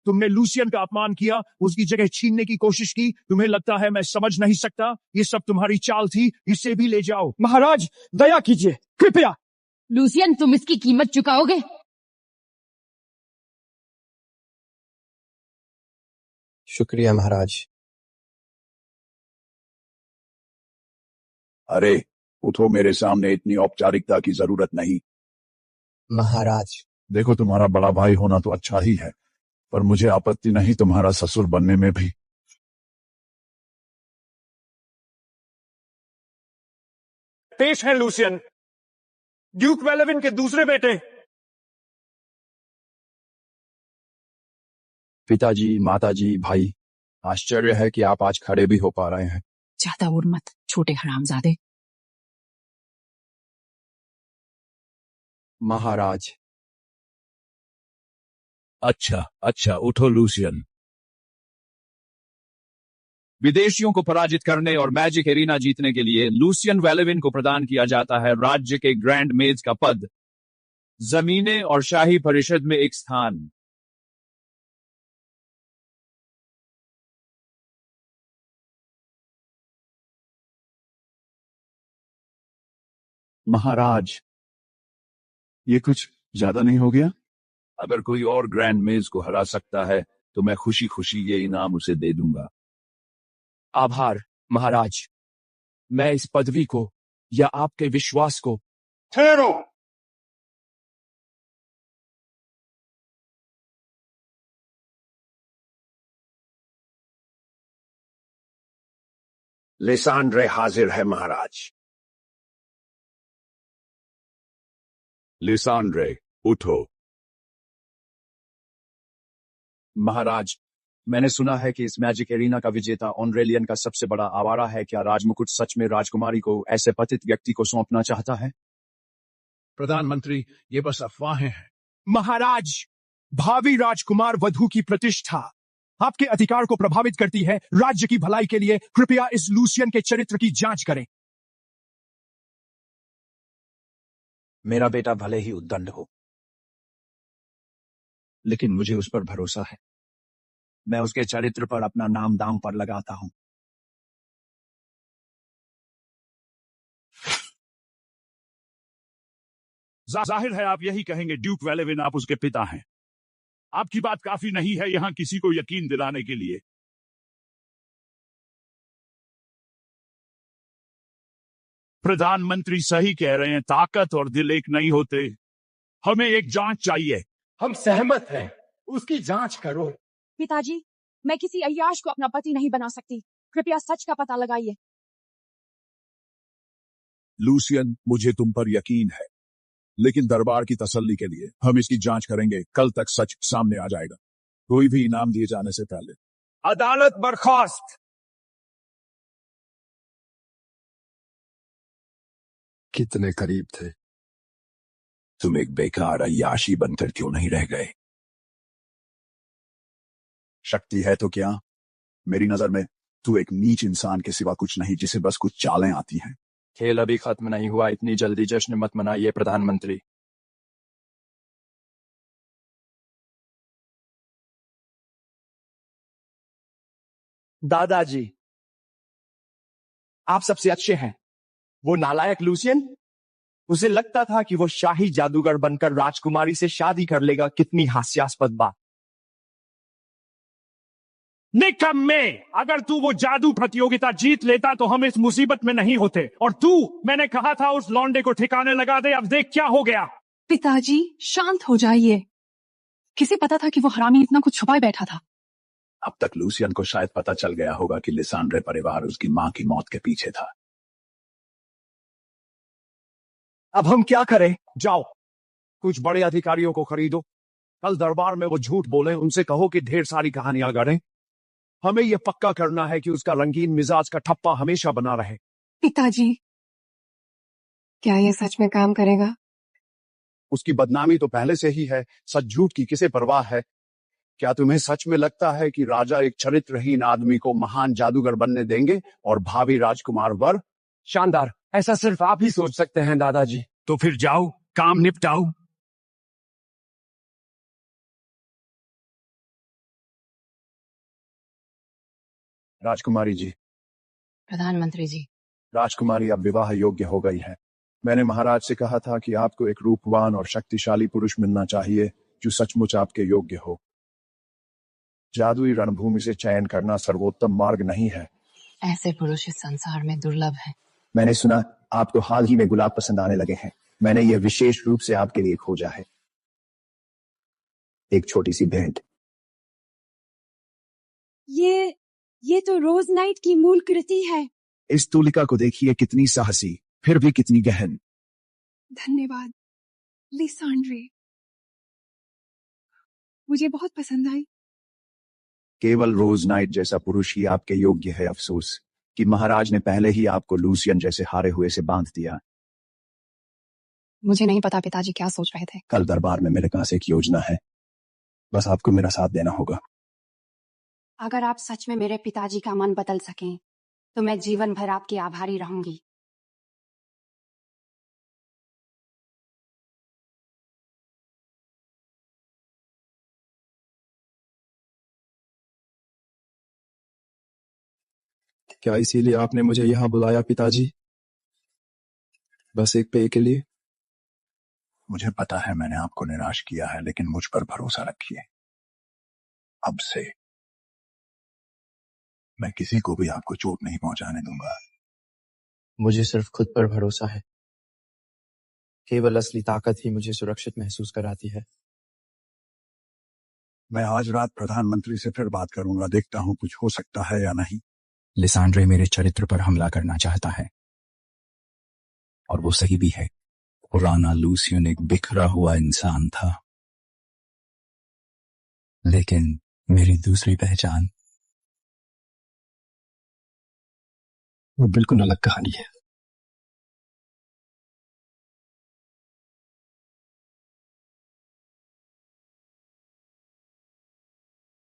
तुमने लूसियन का अपमान किया, उसकी जगह छीनने की कोशिश की। तुम्हें लगता है मैं समझ नहीं सकता? ये सब तुम्हारी चाल थी। इसे भी ले जाओ। महाराज, दया कीजिए, कृपया। लूसियन, तुम इसकी कीमत चुकाओगे? शुक्रिया महाराज। अरे उठो, मेरे सामने इतनी औपचारिकता की जरूरत नहीं। महाराज, देखो, तुम्हारा बड़ा भाई होना तो अच्छा ही है, पर मुझे आपत्ति नहीं तुम्हारा ससुर बनने में भी। पेश है लूसियन, ड्यूक वेलेविन के दूसरे बेटे। पिताजी, माताजी, भाई, आश्चर्य है कि आप आज खड़े भी हो पा रहे हैं। ज्यादा उड़ मत, छोटे हरामजादे। महाराज। अच्छा, उठो लूसियन। विदेशियों को पराजित करने और मैजिक एरिना जीतने के लिए लूसियन वेलेविन को प्रदान किया जाता है राज्य के ग्रैंड मेज का पद, जमीनें और शाही परिषद में एक स्थान। महाराज, ये कुछ ज्यादा नहीं हो गया? अगर कोई और ग्रैंड मेज को हरा सकता है तो मैं खुशी खुशी ये इनाम उसे दे दूंगा। आभार महाराज। मैं इस पदवी को या आपके विश्वास को। ठहरो। लिसांड्रे हाजिर है महाराज। लिसांड्रे, उठो। महाराज, मैंने सुना है कि इस मैजिक एरिना का विजेता ऑनरेलियन का सबसे बड़ा आवारा है। क्या राजमुकुट सच में राजकुमारी को ऐसे पतित व्यक्ति को सौंपना चाहता है? प्रधानमंत्री, ये बस अफवाहें हैं। महाराज, भावी राजकुमार वधू की प्रतिष्ठा आपके अधिकार को प्रभावित करती है। राज्य की भलाई के लिए कृपया इस लूसियन के चरित्र की जांच करें। मेरा बेटा भले ही उद्दंड हो, लेकिन मुझे उस पर भरोसा है। मैं उसके चरित्र पर अपना नाम दांव पर लगाता हूं। जाहिर है आप यही कहेंगे ड्यूक वेलेविन, आप उसके पिता हैं। आपकी बात काफी नहीं है यहां किसी को यकीन दिलाने के लिए। प्रधानमंत्री सही कह रहे हैं, ताकत और दिल एक नहीं होते। हमें एक जांच चाहिए। हम सहमत हैं, उसकी जांच करो। पिताजी, मैं किसी अय्याश को अपना पति नहीं बना सकती। कृपया सच का पता लगाइए। लूसियन, मुझे तुम पर यकीन है, लेकिन दरबार की तसल्ली के लिए हम इसकी जांच करेंगे। कल तक सच सामने आ जाएगा, कोई भी इनाम दिए जाने से पहले। अदालत बर्खास्त। कितने करीब थे। तुम एक बेकार अय्याशी बनकर क्यों नहीं रह गए? शक्ति है तो क्या? मेरी नजर में तू एक नीच इंसान के सिवा कुछ नहीं, जिसे बस कुछ चालें आती हैं। खेल अभी खत्म नहीं हुआ, इतनी जल्दी जश्न मत मनाइए प्रधानमंत्री। दादाजी, आप सबसे अच्छे हैं। वो नालायक लूसियन, उसे लगता था कि वो शाही जादूगर बनकर राजकुमारी से शादी कर लेगा। कितनी हास्यास्पद बात। निकम्मे, अगर तू वो जादू प्रतियोगिता जीत लेता तो हम इस मुसीबत में नहीं होते। और तू, मैंने कहा था उस लौंडे को ठिकाने लगा दे, अब देख क्या हो गया। पिताजी शांत हो जाइए। किसे पता था कि वो हरामी इतना कुछ छुपाए बैठा था। अब तक लूसियन को शायद पता चल गया होगा कि लिसांड्रे परिवार उसकी मां की मौत के पीछे था। अब हम क्या करें? जाओ, कुछ बड़े अधिकारियों को खरीदो। कल दरबार में वो झूठ बोले, उनसे कहो कि ढेर सारी कहानियां गढ़ें। हमें यह पक्का करना है कि उसका रंगीन मिजाज का ठप्पा हमेशा बना रहे। पिताजी, क्या ये सच में काम करेगा? उसकी बदनामी तो पहले से ही है, सच झूठ की किसे परवाह है? क्या तुम्हें सच में लगता है कि राजा एक चरित्रहीन आदमी को महान जादूगर बनने देंगे और भावी राजकुमार वर? शानदार, ऐसा सिर्फ आप ही सोच सकते हैं दादाजी। तो फिर जाओ, काम निपटाओ। राजकुमारी जी। प्रधानमंत्री जी। राजकुमारी अब विवाह योग्य हो गई है। मैंने महाराज से कहा था कि आपको एक रूपवान और शक्तिशाली पुरुष मिलना चाहिए जो सचमुच आपके योग्य हो। जादुई रणभूमि से चयन करना सर्वोत्तम मार्ग नहीं है। ऐसे पुरुष इस संसार में दुर्लभ हैं। मैंने सुना आपको हाल ही में गुलाब पसंद आने लगे हैं। मैंने यह विशेष रूप से आपके लिए खोजा है। एक छोटी सी भेंट। ये तो रोज नाइट की मूल कृति है। इस तुलिका को देखिए, कितनी साहसी, फिर भी कितनी गहन। धन्यवाद लिसांड्रे, मुझे बहुत पसंद आई। केवल रोज नाइट जैसा पुरुष ही आपके योग्य है। अफसोस कि महाराज ने पहले ही आपको लूसियन जैसे हारे हुए से बांध दिया। मुझे नहीं पता पिताजी क्या सोच रहे थे। कल दरबार में मेरे पास एक योजना है, बस आपको मेरा साथ देना होगा। अगर आप सच में मेरे पिताजी का मन बदल सकें तो मैं जीवन भर आपकी आभारी रहूंगी। क्या इसीलिए आपने मुझे यहाँ बुलाया पिताजी? बस एक पेय के लिए? मुझे पता है मैंने आपको निराश किया है, लेकिन मुझ पर भरोसा रखिए। अब से मैं किसी को भी आपको चोट नहीं पहुंचाने दूंगा। मुझे सिर्फ खुद पर भरोसा है। केवल असली ताकत ही मुझे सुरक्षित महसूस कराती है। मैं आज रात प्रधानमंत्री से फिर बात करूंगा, देखता हूं कुछ हो सकता है या नहीं। लिसांड्रे मेरे चरित्र पर हमला करना चाहता है, और वो सही भी है। पुराना लूसियन एक बिखरा हुआ इंसान था, लेकिन मेरी दूसरी पहचान वो बिल्कुल अलग कहानी है।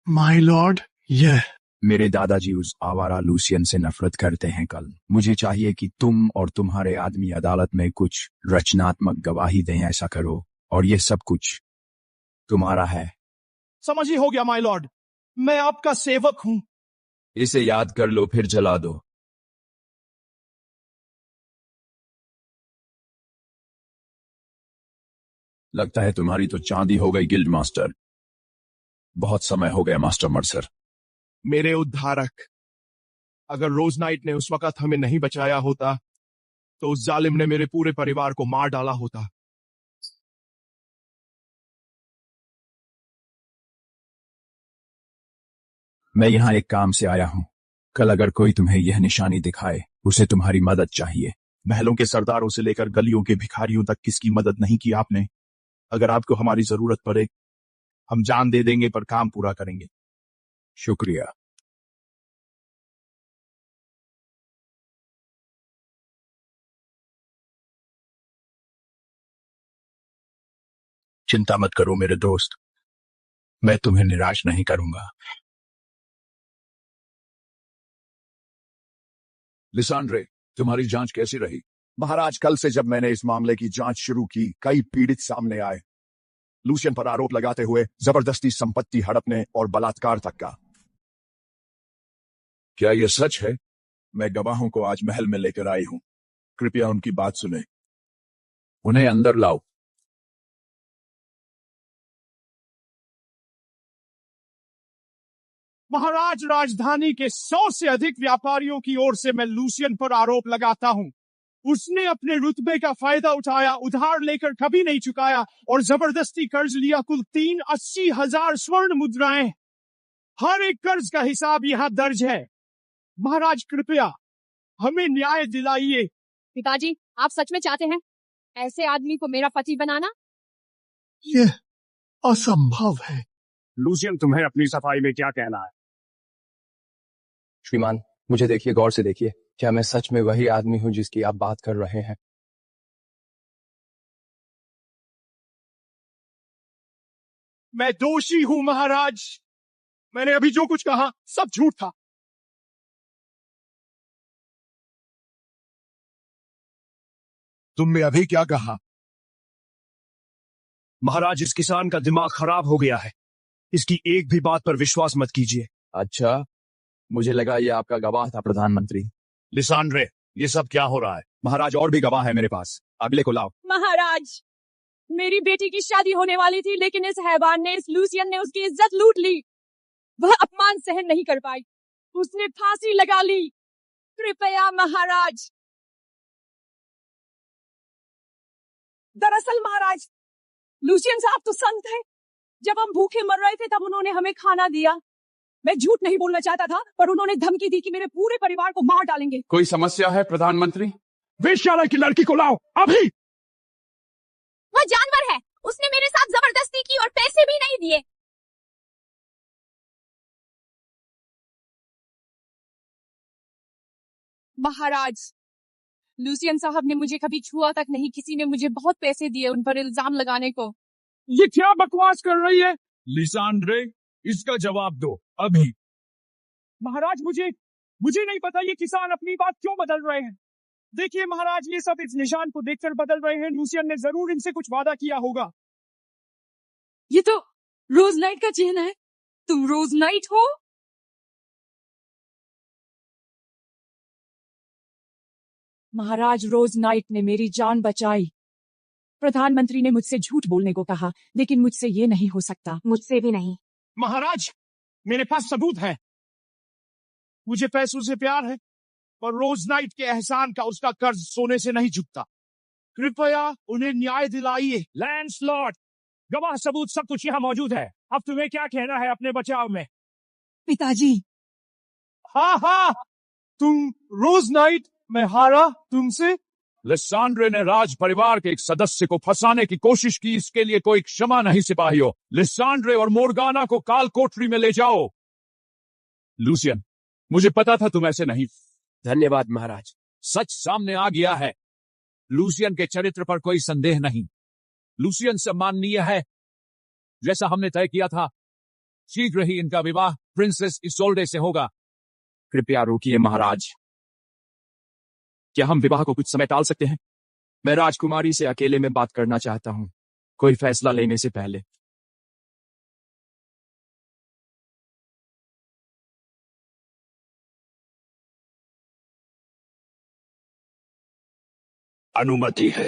माय लॉर्ड, यह मेरे दादाजी उस आवारा लूसियन से नफरत करते हैं। कल मुझे चाहिए कि तुम और तुम्हारे आदमी अदालत में कुछ रचनात्मक गवाही दें। ऐसा करो और ये सब कुछ तुम्हारा है। समझ ही हो गया माय लॉर्ड, मैं आपका सेवक हूं। इसे याद कर लो, फिर जला दो। लगता है तुम्हारी तो चांदी हो गई गिल्ड मास्टर। बहुत समय हो गया मास्टर मर्सर। मेरे उद्धारक, अगर रोज नाइट ने उस वक्त हमें नहीं बचाया होता तो उस जालिम ने मेरे पूरे परिवार को मार डाला होता। मैं यहाँ एक काम से आया हूँ। कल अगर कोई तुम्हें यह निशानी दिखाए, उसे तुम्हारी मदद चाहिए। महलों के सरदारों से लेकर गलियों के भिखारियों तक किसकी मदद नहीं की आपने। अगर आपको हमारी जरूरत पड़े, हम जान दे देंगे, पर काम पूरा करेंगे। शुक्रिया। चिंता मत करो मेरे दोस्त, मैं तुम्हें निराश नहीं करूंगा। लिसांड्रे, तुम्हारी जांच कैसी रही? महाराज, कल से जब मैंने इस मामले की जांच शुरू की, कई पीड़ित सामने आए। लूसियन पर आरोप लगाते हुए जबरदस्ती संपत्ति हड़पने और बलात्कार तक का। क्या यह सच है? मैं गवाहों को आज महल में लेकर आई हूं, कृपया उनकी बात सुने। उन्हें अंदर लाओ। महाराज, राजधानी के 100 से अधिक व्यापारियों की ओर से मैं लूसियन पर आरोप लगाता हूं। उसने अपने रुतबे का फायदा उठाया, उधार लेकर कभी नहीं चुकाया और जबरदस्ती कर्ज लिया। कुल 80,000 स्वर्ण मुद्राएं। हर एक कर्ज का हिसाब यहाँ दर्ज है। महाराज, कृपया हमें न्याय दिलाइए। पिताजी, आप सच में चाहते हैं ऐसे आदमी को मेरा पति बनाना? यह असंभव है। लूसियन, तुम्हें अपनी सफाई में क्या कहना है? श्रीमान, मुझे देखिए, गौर से देखिए। क्या मैं सच में वही आदमी हूं जिसकी आप बात कर रहे हैं? मैं दोषी हूं महाराज। मैंने अभी जो कुछ कहा सब झूठ था। तुमने अभी क्या कहा? महाराज, इस किसान का दिमाग खराब हो गया है। इसकी एक भी बात पर विश्वास मत कीजिए। अच्छा, मुझे लगा ये आपका गवाह था प्रधानमंत्री। लिसांड्रे, ये सब क्या हो रहा है? महाराज, और भी गवाह है मेरे पास, अगले को लाओ। महाराज, मेरी बेटी की शादी होने वाली थी, लेकिन इस हैवान ने, इस लूसियन ने उसकी इज्जत लूट ली। वह अपमान सहन नहीं कर पाई, उसने फांसी लगा ली। कृपया महाराज। दरअसल महाराज, लूसियन साहब तो संत है। जब हम भूखे मर रहे थे तब उन्होंने हमें खाना दिया। मैं झूठ नहीं बोलना चाहता था, पर उन्होंने धमकी दी कि मेरे पूरे परिवार को मार डालेंगे। कोई समस्या है प्रधानमंत्री? वेश्यालय की लड़की को लाओ अभी। वह जानवर है, उसने मेरे साथ जबरदस्ती की और पैसे भी नहीं दिए। महाराज, लूसियन साहब ने मुझे कभी छुआ तक नहीं। किसी ने मुझे बहुत पैसे दिए उन पर इल्जाम लगाने को। ये क्या बकवास कर रही है? लिसांड्रे, इसका जवाब दो अभी। महाराज, मुझे नहीं पता ये किसान अपनी बात क्यों बदल रहे हैं। देखिए महाराज, ये सब इस निशान को देखकर बदल रहे हैं। लूसियन ने जरूर इनसे कुछ वादा किया होगा। ये तो रोज नाइट का चेहरा है। तुम रोज नाइट हो? महाराज, रोज नाइट ने मेरी जान बचाई। प्रधानमंत्री ने मुझसे झूठ बोलने को कहा, लेकिन मुझसे ये नहीं हो सकता। मुझसे भी नहीं। महाराज, मेरे पास सबूत है। मुझे पैसों से प्यार है, पर रोज नाइट के एहसान का उसका कर्ज सोने से नहीं झुकता। कृपया उन्हें न्याय दिलाइए। लैंडस्लॉट, गवाह, सबूत, सब कुछ यहाँ मौजूद है। अब तुम्हें क्या कहना है अपने बचाव में? पिताजी, हाँ, तुम रोज नाइट, मैं हारा तुमसे। लिसांड्रे ने राज परिवार के एक सदस्य को फंसाने की कोशिश की। इसके लिए कोई क्षमा नहीं सिपाहियों। लिसांड्रे और मोर्गाना को काल कोठरी में ले जाओ। लूसियन, मुझे पता था तुम ऐसे नहीं। धन्यवाद महाराज। सच सामने आ गया है। लूसियन के चरित्र पर कोई संदेह नहीं। लूसियन सम्माननीय है, जैसा हमने तय किया था। शीघ्र ही इनका विवाह प्रिंसेस इसोल्डे से होगा। कृपया रोकिए महाराज। क्या हम विवाह को कुछ समय टाल सकते हैं? मैं राजकुमारी से अकेले में बात करना चाहता हूँ, कोई फैसला लेने से पहले। अनुमति है।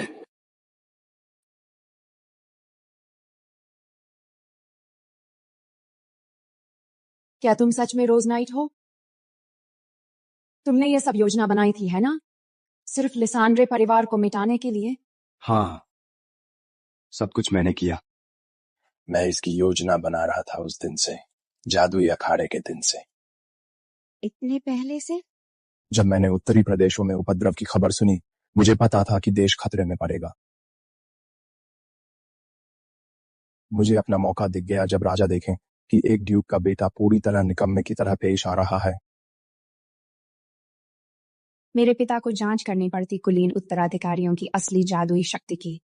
क्या तुम सच में रोज नाइट हो? तुमने ये सब योजना बनाई थी, है ना? सिर्फ लिसांड्रे परिवार को मिटाने के लिए? हाँ, सब कुछ मैंने किया। मैं इसकी योजना बना रहा था उस दिन से, जादुई अखाड़े के दिन से। इतने पहले से? जब मैंने उत्तरी प्रदेशों में उपद्रव की खबर सुनी, मुझे पता था कि देश खतरे में पड़ेगा। मुझे अपना मौका दिख गया जब राजा देखें कि एक ड्यूक का बेटा पूरी तरह निकम्मे की तरह पेश आ रहा है। मेरे पिता को जांच करनी पड़ती कुलीन उत्तराधिकारियों की असली जादुई शक्ति की।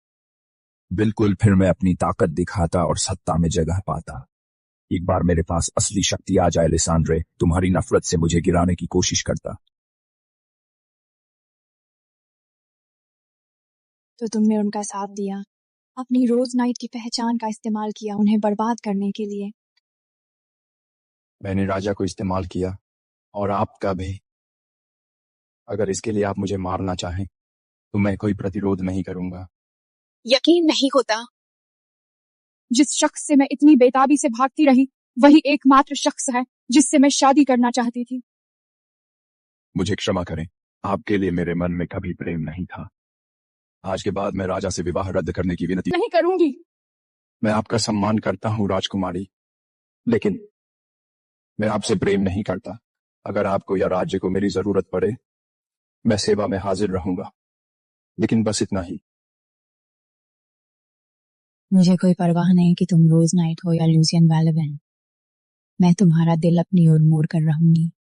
बिल्कुल, फिर मैं अपनी ताकत दिखाता और सत्ता में जगह पाता। एक बार मेरे पास असली शक्ति आ जाए लिसांड्रे, तुम्हारी नफरत से मुझे गिराने की कोशिश करता। तो तुमने उनका साथ दिया, अपनी रोज नाइट की पहचान का इस्तेमाल किया उन्हें बर्बाद करने के लिए। मैंने राजा को इस्तेमाल किया और आपका भी। अगर इसके लिए आप मुझे मारना चाहें तो मैं कोई प्रतिरोध नहीं करूंगा। यकीन नहीं होता, जिस शख्स से मैं इतनी बेताबी से भागती रही वही एकमात्र शख्स है जिससे मैं शादी करना चाहती थी। मुझे क्षमा करें, आपके लिए मेरे मन में कभी प्रेम नहीं था। आज के बाद मैं राजा से विवाह रद्द करने की विनती नहीं करूंगी। मैं आपका सम्मान करता हूँ राजकुमारी, लेकिन मैं आपसे प्रेम नहीं करता। अगर आपको या राज्य को मेरी जरूरत पड़े, मैं सेवा में हाजिर रहूंगा, लेकिन बस इतना ही। मुझे कोई परवाह नहीं कि तुम रोज नाइट हो या लूसियन वैलेवन। मैं तुम्हारा दिल अपनी ओर मोड़ कर रहूंगी।